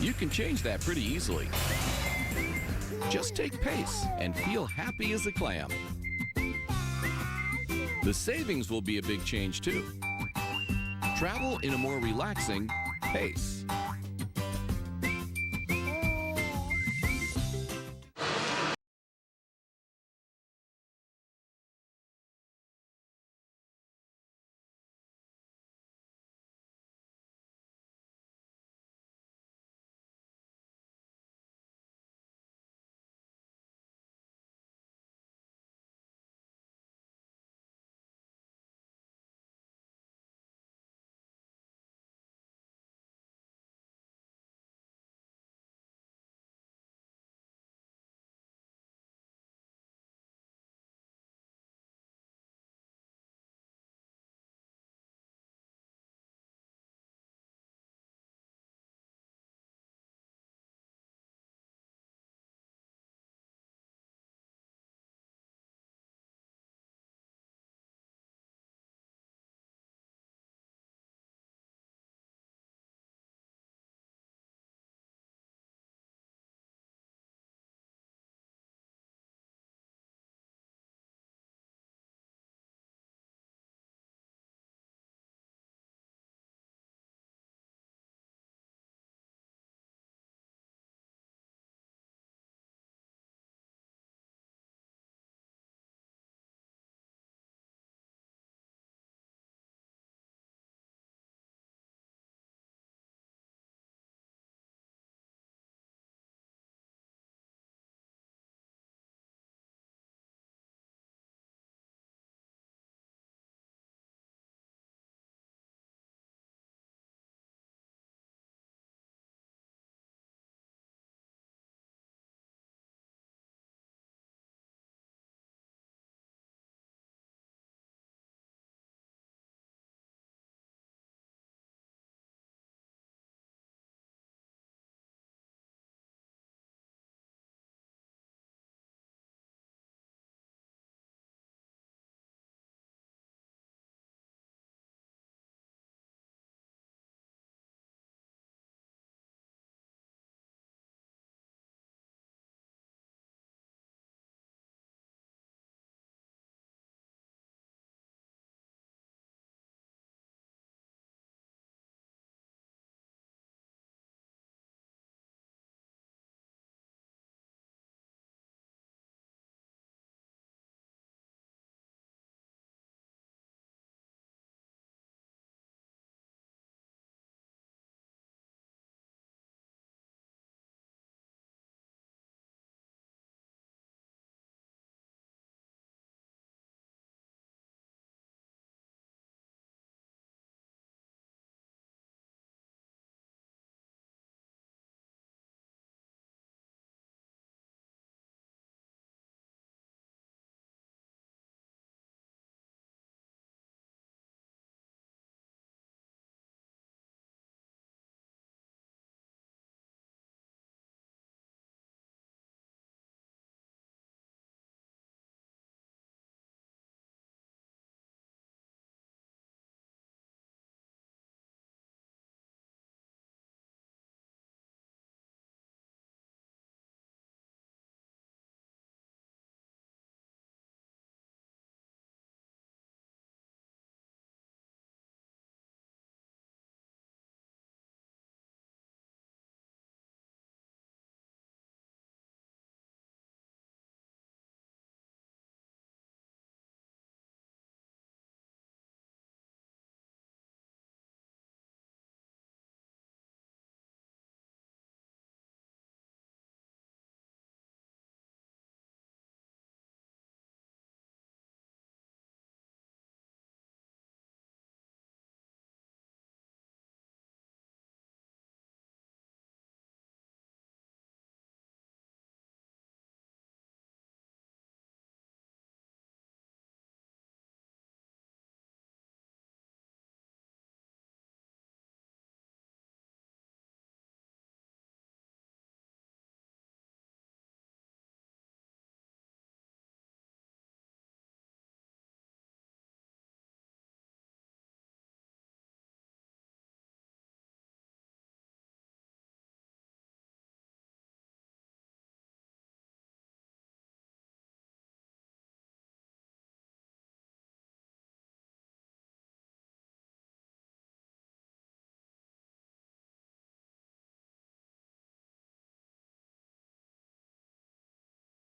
You can change that pretty easily. Just take Pace and feel happy as a clam. The savings will be a big change too. Travel in a more relaxing Pace.